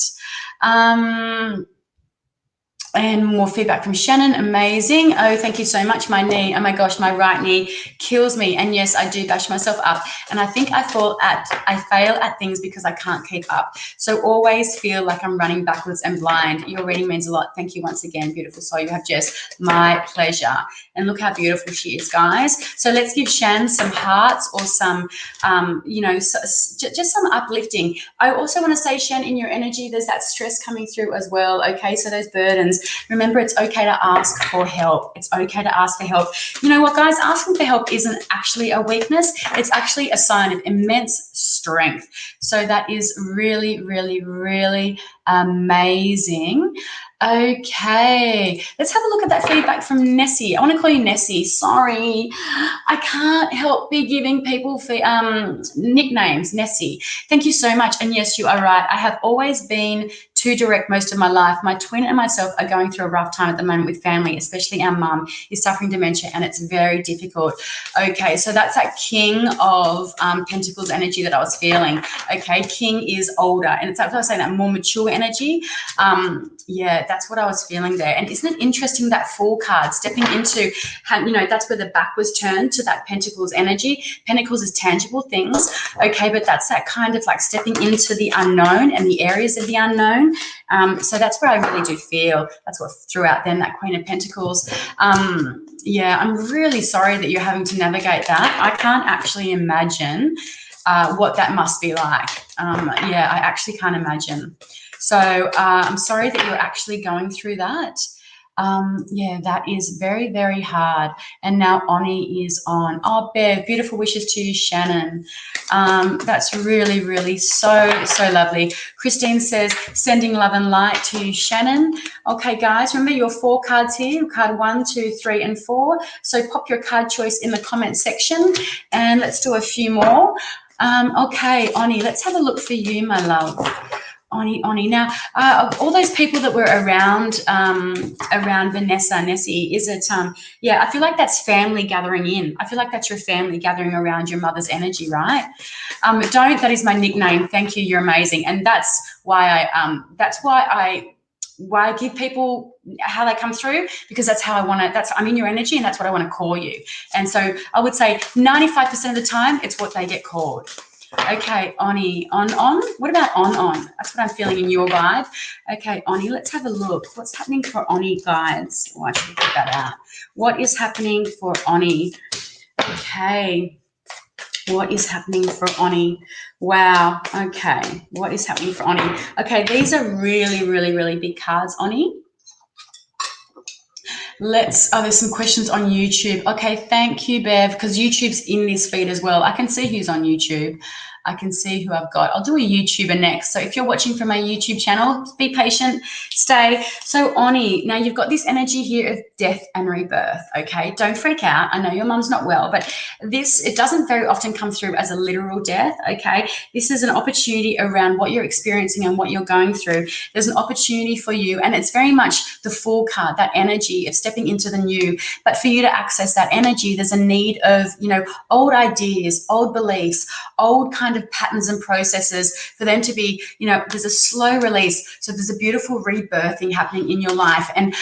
[SPEAKER 1] And more feedback from Shannon. Amazing. Oh, thank you so much. My knee, oh my gosh, my right knee kills me. And yes, I do bash myself up. And I think I fail at things because I can't keep up. So always feel like I'm running backwards and blind. Your reading means a lot. Thank you once again. Beautiful soul you have, Jess. My pleasure. And look how beautiful she is, guys. So let's give Shan some hearts or some, just some uplifting. I also want to say, Shan, in your energy, there's that stress coming through as well. Okay, so those burdens. Remember, it's okay to ask for help. It's okay to ask for help. You know what, guys? Asking for help isn't actually a weakness. It's actually a sign of immense strength. So that is really, really, really amazing. Okay, let's have a look at that feedback from Nessie. I want to call you Nessie. Sorry, I can't help be giving people nicknames. Nessie, thank you so much. And yes, you are right. I have always been too direct most of my life. My twin and myself are going through a rough time at the moment with family, especially our mum is suffering dementia, and it's very difficult. Okay, so that's that King of Pentacles energy that I was feeling. Okay, King is older, and it's like I was saying, that more mature energy. Yeah, that's what I was feeling there. And isn't it interesting, that Fool card stepping into, that's where the back was turned to that Pentacles energy. Pentacles is tangible things, okay, but that's that kind of like stepping into the unknown and the areas of the unknown. So that's where I really do feel. That's what threw out then, that Queen of Pentacles. Yeah, I'm really sorry that you're having to navigate that. I can't actually imagine what that must be like. Yeah, I actually can't imagine. So I'm sorry that you're actually going through that. Yeah, that is very, very hard. And now Oni is on. Oh, Bev, beautiful wishes to you, Shannon. That's really, really so lovely. Christine says, sending love and light to you, Shannon. Okay, guys, remember your 4 cards here, card 1, 2, 3, and 4. So pop your card choice in the comment section, and let's do a few more. Okay, Oni, let's have a look for you, my love. Oni. Now, all those people that were around Vanessa, Nessie, is it, yeah, I feel like that's family gathering in. I feel like that's your family gathering around your mother's energy, right? That is my nickname. Thank you. You're amazing. And that's why I give people how they come through, because that's how I want to, I'm in your energy, and that's what I want to call you. And so I would say 95% of the time, it's what they get called. Okay, Oni, on. What about on? That's what I'm feeling in your vibe. Okay, Oni, let's have a look. What's happening for Oni, guys? Oh, I should put that out. What is happening for Oni? Okay. What is happening for Oni? Wow. Okay. What is happening for Oni? Okay, these are really, really, really big cards, Oni. There's some questions on YouTube. Okay, thank you, Bev, because YouTube's in this feed as well. I can see who's on YouTube. I can see who I've got. I'll do a YouTuber next. So if you're watching from my YouTube channel, be patient, stay. So Oni, now you've got this energy here of death and rebirth, okay? Don't freak out. I know your mum's not well, but it doesn't very often come through as a literal death, okay? This is an opportunity around what you're experiencing and what you're going through. There's an opportunity for you, and it's very much the Fool card, that energy of stepping into the new. But for you to access that energy, there's a need of, old ideas, old beliefs, old kind of patterns and processes, for them to be, there's a slow release. So there's a beautiful rebirthing happening in your life, and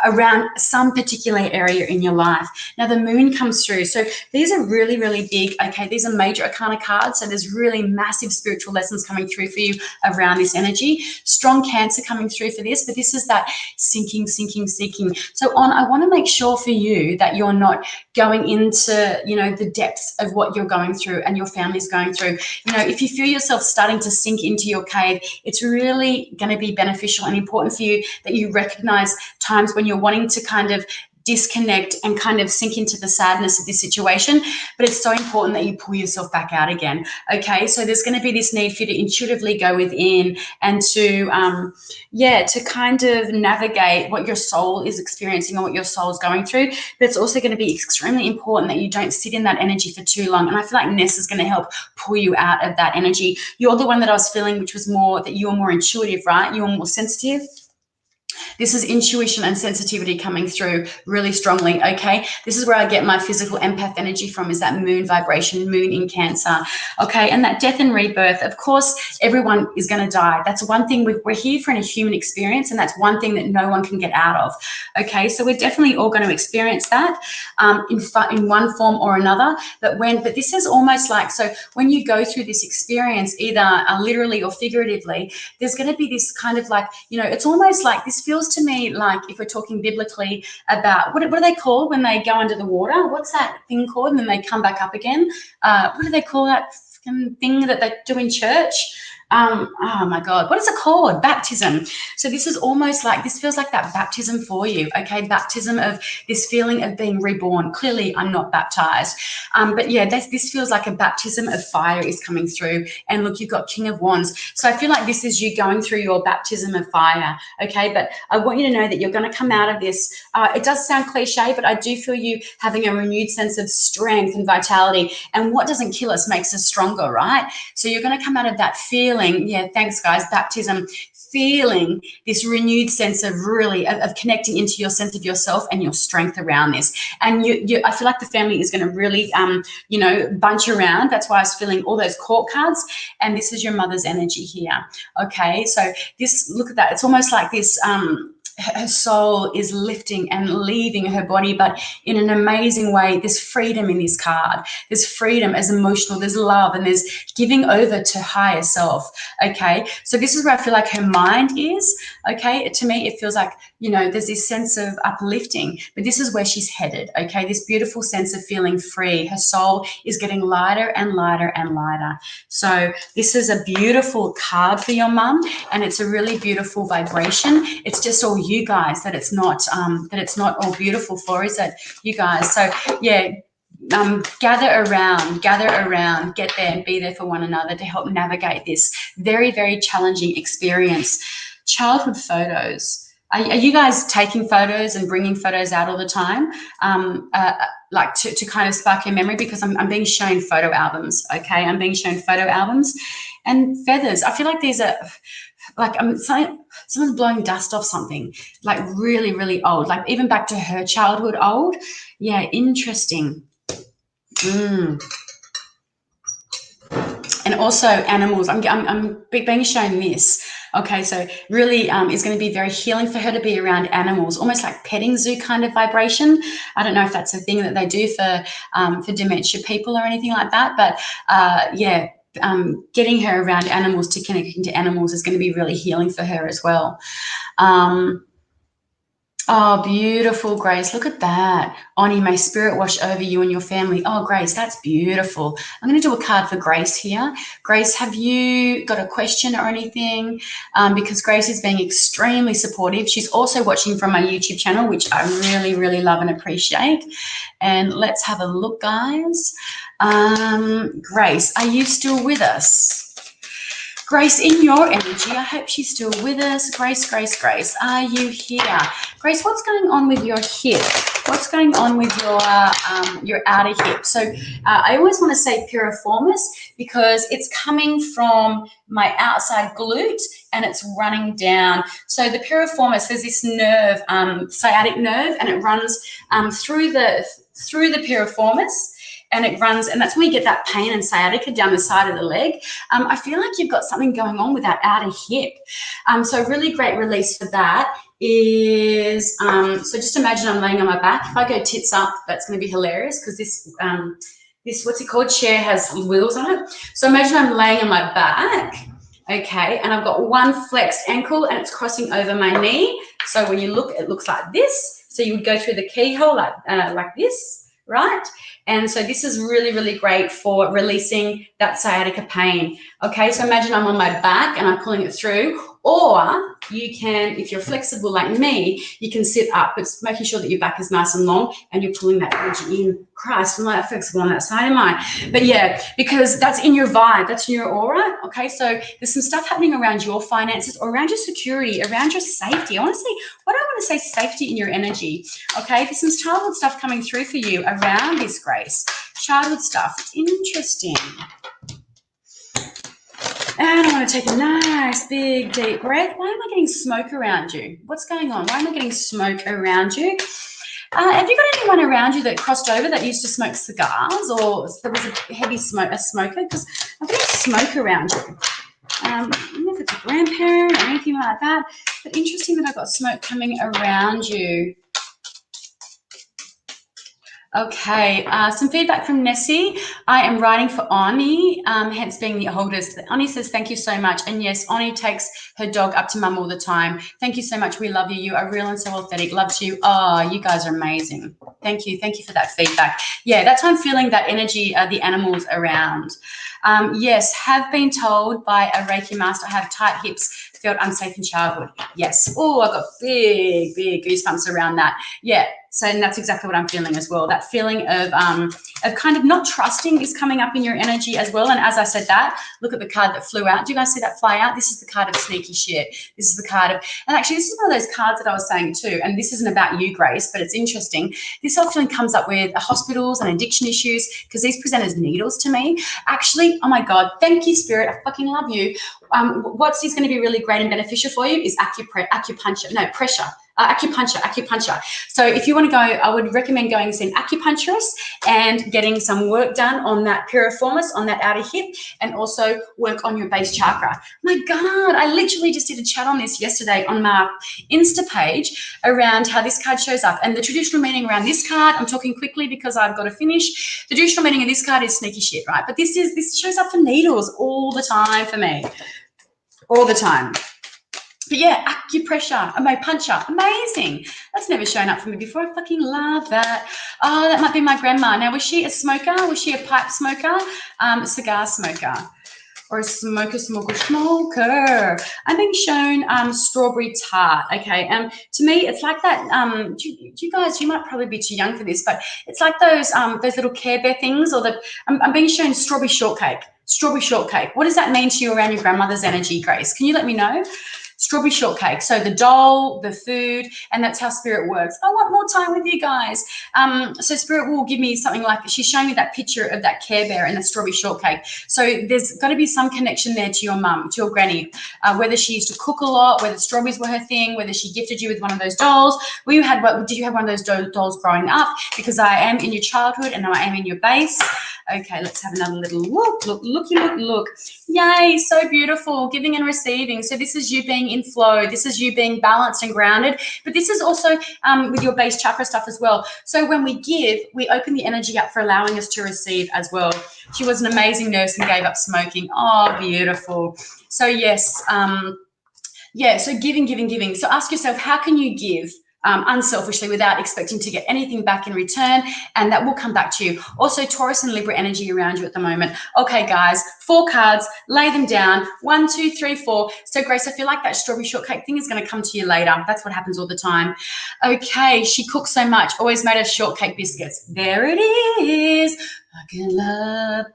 [SPEAKER 1] around some particular area in your life. Now the moon comes through. So these are really, really big. Okay, these are major arcana cards. So there's really massive spiritual lessons coming through for you around this energy. Strong Cancer coming through for this, but this is that sinking. So I want to make sure for you that you're not going into, the depths of what you're going through and your family's going through. If you feel yourself starting to sink into your cave, it's really going to be beneficial and important for you that you recognize times when you're wanting to kind of disconnect and kind of sink into the sadness of this situation, but it's so important that you pull yourself back out again. Okay, so there's going to be this need for you to intuitively go within and to kind of navigate what your soul is experiencing and what your soul is going through. But it's also going to be extremely important that you don't sit in that energy for too long. And I feel like Ness is going to help pull you out of that energy. You're the one that I was feeling, which was more that you're more intuitive, right? You're more sensitive. This is intuition and sensitivity coming through really strongly, okay? This is where I get my physical empath energy from, is that moon vibration, moon in Cancer, okay? And that death and rebirth, of course, everyone is going to die. That's one thing. We're here for a human experience, and that's one thing that no one can get out of, okay? So we're definitely all going to experience that in one form or another. But this is almost like, so when you go through this experience, either literally or figuratively, there's going to be this kind of like, you know, it's almost like, this feels to me like, if we're talking biblically about, what are they called when they go under the water? What's that thing called? And then they come back up again. What do they call that thing that they do in church? Oh my God, what is it called? Baptism. So this is almost like, this feels like that baptism for you, okay? Baptism of this feeling of being reborn. Clearly, I'm not baptized. But yeah, this feels like a baptism of fire is coming through. And look, you've got King of Wands. So I feel like this is you going through your baptism of fire, okay? But I want you to know that you're going to come out of this. It does sound cliche, but I do feel you having a renewed sense of strength and vitality. And what doesn't kill us makes us stronger, right? So you're going to come out of that feeling. Yeah, thanks guys. Baptism, feeling this renewed sense of really of connecting into your sense of yourself and your strength around this. And I feel like the family is going to really, you know, bunch around. That's why I was feeling all those court cards. And this is your mother's energy here. Okay, so this, look at that. It's almost like this. Her soul is lifting and leaving her body, but in an amazing way. There's freedom in this card. There's freedom as emotional, there's love, and there's giving over to higher self, okay? So this is where I feel like her mind is, okay? To me, it feels like, you know, there's this sense of uplifting, but this is where she's headed, okay? This beautiful sense of feeling free. Her soul is getting lighter and lighter and lighter. So this is a beautiful card for your mum, and it's a really beautiful vibration. It's just all you guys that it's not all beautiful for, is it, you guys? So yeah, gather around, get there and be there for one another to help navigate this very, very challenging experience. Childhood photos. Are you guys taking photos and bringing photos out all the time, like to kind of spark your memory? Because I'm being shown photo albums, okay? I'm being shown photo albums. And feathers. I feel like these are like someone's blowing dust off something, like really, really old, like even back to her childhood old. Yeah, interesting. And also animals. I'm being shown this. Okay, so really it's going to be very healing for her to be around animals, almost like petting zoo kind of vibration. I don't know if that's a thing that they do for dementia people or anything like that, but yeah, getting her around animals, to connect into animals, is going to be really healing for her as well. Oh, beautiful, Grace. Look at that. Oni, may spirit wash over you and your family. Oh, Grace, that's beautiful. I'm going to do a card for Grace here. Grace, have you got a question or anything? Because Grace is being extremely supportive. She's also watching from my YouTube channel, which I really, really love and appreciate. And let's have a look, guys. Grace, are you still with us? Grace, in your energy, I hope she's still with us. Grace, Grace, Grace, are you here? Grace, what's going on with your hip? What's going on with your outer hip? So I always want to say piriformis because it's coming from my outside glute and it's running down. So the piriformis, there's this nerve, sciatic nerve, and it runs through the piriformis. And it runs, and that's when you get that pain and sciatica down the side of the leg. I feel like you've got something going on with that outer hip. So really great release for that is, so just imagine I'm laying on my back. If I go tits up, that's going to be hilarious because this, what's it called, chair has wheels on it. So imagine I'm laying on my back, okay, and I've got one flexed ankle and it's crossing over my knee. So when you look, it looks like this. So you would go through the keyhole like this, right? And so this is really, really great for releasing that sciatica pain. Okay, so imagine I'm on my back and I'm pulling it through, or you can, if you're flexible like me, you can sit up, but making sure that your back is nice and long and you're pulling that energy in. Christ, I'm not flexible on that side, am I? But yeah, because that's in your vibe, that's in your aura. Okay, so there's some stuff happening around your finances or around your security, around your safety. I want to say safety in your energy. Okay, there's some childhood stuff coming through for you around this, Grace. Childhood stuff. Interesting. And I want to take a nice, big, deep breath. Why am I getting smoke around you? What's going on? Why am I getting smoke around you? Have you got anyone around you that crossed over that used to smoke cigars, or there was a heavy smoker? Because I'm getting smoke around you. I don't know if it's a grandparent or anything like that, but interesting that I've got smoke coming around you. Okay, some feedback from Nessie. I am writing for Ani, hence being the oldest. Ani says, thank you so much. And yes, Ani takes her dog up to mum all the time. Thank you so much. We love you. You are real and so authentic. Loves you. Oh, you guys are amazing. Thank you. Thank you for that feedback. Yeah, that's how I'm feeling that energy, the animals around. Yes, have been told by a Reiki master I have tight hips, felt unsafe in childhood. Yes. Oh, I got big, big goosebumps around that. Yeah. So and that's exactly what I'm feeling as well. That feeling of kind of not trusting is coming up in your energy as well. And as I said that, look at the card that flew out. Do you guys see that fly out? This is the card of sneaky shit. This is the card of, and actually this is one of those cards that I was saying too, and this isn't about you, Grace, but it's interesting. This often comes up with hospitals and addiction issues because these present as needles to me. Actually, oh my God, thank you, Spirit. I fucking love you. What's going to be really great and beneficial for you is pressure. Acupuncture. So if you want to go, I would recommend going to see an acupuncturist and getting some work done on that piriformis, on that outer hip, and also work on your base chakra. My God, I literally just did a chat on this yesterday on my Insta page around how this card shows up. And the traditional meaning around this card, I'm talking quickly because I've got to finish. The traditional meaning of this card is sneaky shit, right? But this shows up for needles all the time for me. All the time. But yeah, acupressure, puncher, amazing. That's never shown up for me before. I fucking love that. Oh, that might be my grandma. Now, was she a smoker? Was she a pipe smoker? Cigar smoker? Or a smoker? I'm being shown strawberry tart. Okay, to me, it's like that. Do you guys? You might probably be too young for this, but it's like those little Care Bear things, or I'm being shown strawberry shortcake. Strawberry shortcake. What does that mean to you around your grandmother's energy, Grace? Can you let me know? Strawberry shortcake. So the doll, the food, and that's how Spirit works. I want more time with you guys. So Spirit will give me something like, she's showing me that picture of that Care Bear and the strawberry shortcake. So there's got to be some connection there to your mum, to your granny, whether she used to cook a lot, whether strawberries were her thing, whether she gifted you with one of those dolls. Did you have one of those dolls growing up? Because I am in your childhood and I am in your base. Okay, let's have another little look. Yay, so beautiful, giving and receiving. So this is you being in flow. This is you being balanced and grounded. But this is also with your base chakra stuff as well. So when we give, we open the energy up for allowing us to receive as well. She was an amazing nurse and gave up smoking. Oh, beautiful. So yes, so giving. So ask yourself, how can you give? Unselfishly without expecting to get anything back in return, and that will come back to you. Also, Taurus and Libra energy around you at the moment. Okay, guys, 4 cards, lay them down. 1, 2, 3, 4. So, Grace, I feel like that strawberry shortcake thing is going to come to you later. That's what happens all the time. Okay, she cooks so much, always made us shortcake biscuits. There it is. I can love.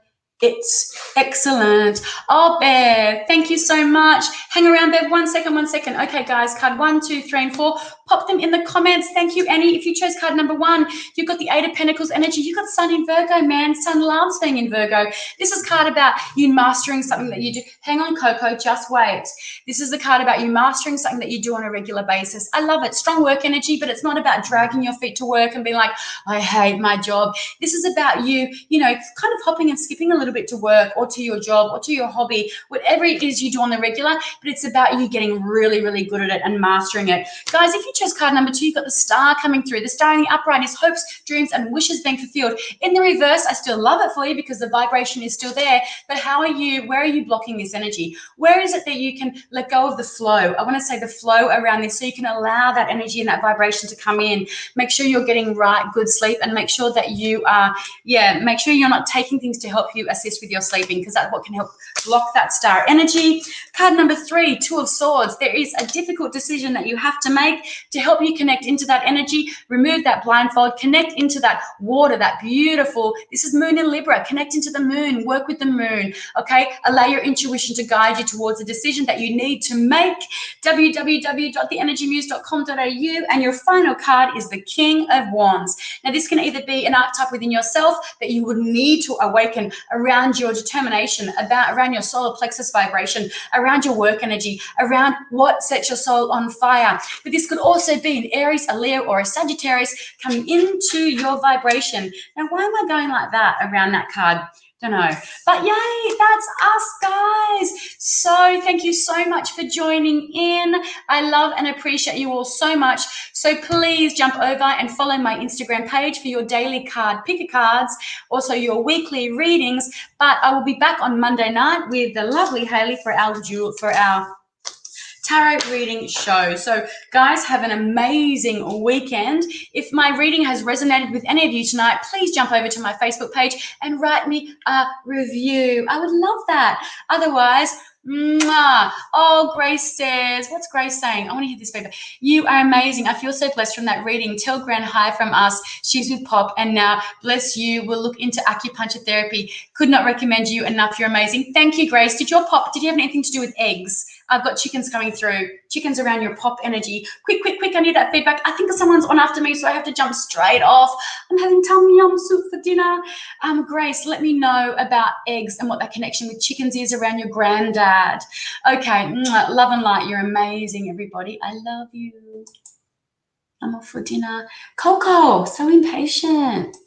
[SPEAKER 1] It's excellent. Oh, Bev, thank you so much. Hang around, Bev. 1 second. Okay, guys, card 1, 2, 3, and 4. Pop them in the comments. Thank you, Annie. If you chose card number 1, you've got the 8 of Pentacles energy. You've got Sun in Virgo, man. Sun loves being in Virgo. This is a card about you mastering something that you do. Hang on, Coco, just wait. This is the card about you mastering something that you do on a regular basis. I love it. Strong work energy, but it's not about dragging your feet to work and being like, I hate my job. This is about you, kind of hopping and skipping a little bit to work or to your job or to your hobby, whatever it is you do on the regular, but it's about you getting really, really good at it and mastering it. Guys, if you chose card number 2, you've got the star coming through. The star in the upright is hopes, dreams, and wishes being fulfilled. In the reverse, I still love it for you because the vibration is still there, but where are you blocking this energy? Where is it that you can let go of the flow? I want to say the flow around this so you can allow that energy and that vibration to come in. Make sure you're getting good sleep, and make sure that you are, make sure you're not taking things to help you assist with your sleeping, because that's what can help block that star energy. Card number 3, 2 of Swords. There is a difficult decision that you have to make. to help you connect into that energy, remove that blindfold, connect into that water, that beautiful, this is moon in Libra, connect into the moon, work with the moon, okay? Allow your intuition to guide you towards a decision that you need to make. www.theenergymuse.com.au, and your final card is the King of Wands. Now, this can either be an archetype within yourself that you would need to awaken around your determination, around your solar plexus vibration, around your work energy, around what sets your soul on fire. But this could also be an Aries, a Leo, or a Sagittarius coming into your vibration. Now, why am I going like that around that card? Don't know. But yay, that's us, guys. So thank you so much for joining in. I love and appreciate you all so much. So please jump over and follow my Instagram page for your daily card picker cards, also your weekly readings. But I will be back on Monday night with the lovely Hayley for our tarot reading show. So guys, have an amazing weekend. If my reading has resonated with any of you tonight, please jump over to my Facebook page and write me a review. I would love that. Otherwise, mwah. Oh, Grace says, what's Grace saying? I want to hear this paper. You are amazing. I feel so blessed from that reading. Tell Gran hi from us. She's with Pop, and now, bless you, we'll look into acupuncture therapy. Could not recommend you enough. You're amazing. Thank you, Grace. Did you have anything to do with eggs? I've got chickens coming through. Chickens around your Pop energy. Quick. I need that feedback. I think someone's on after me, so I have to jump straight off. I'm having tom yum soup for dinner. Grace, let me know about eggs and what that connection with chickens is around your granddad. Okay, love and light. You're amazing, everybody. I love you. I'm off for dinner. Coco, so impatient.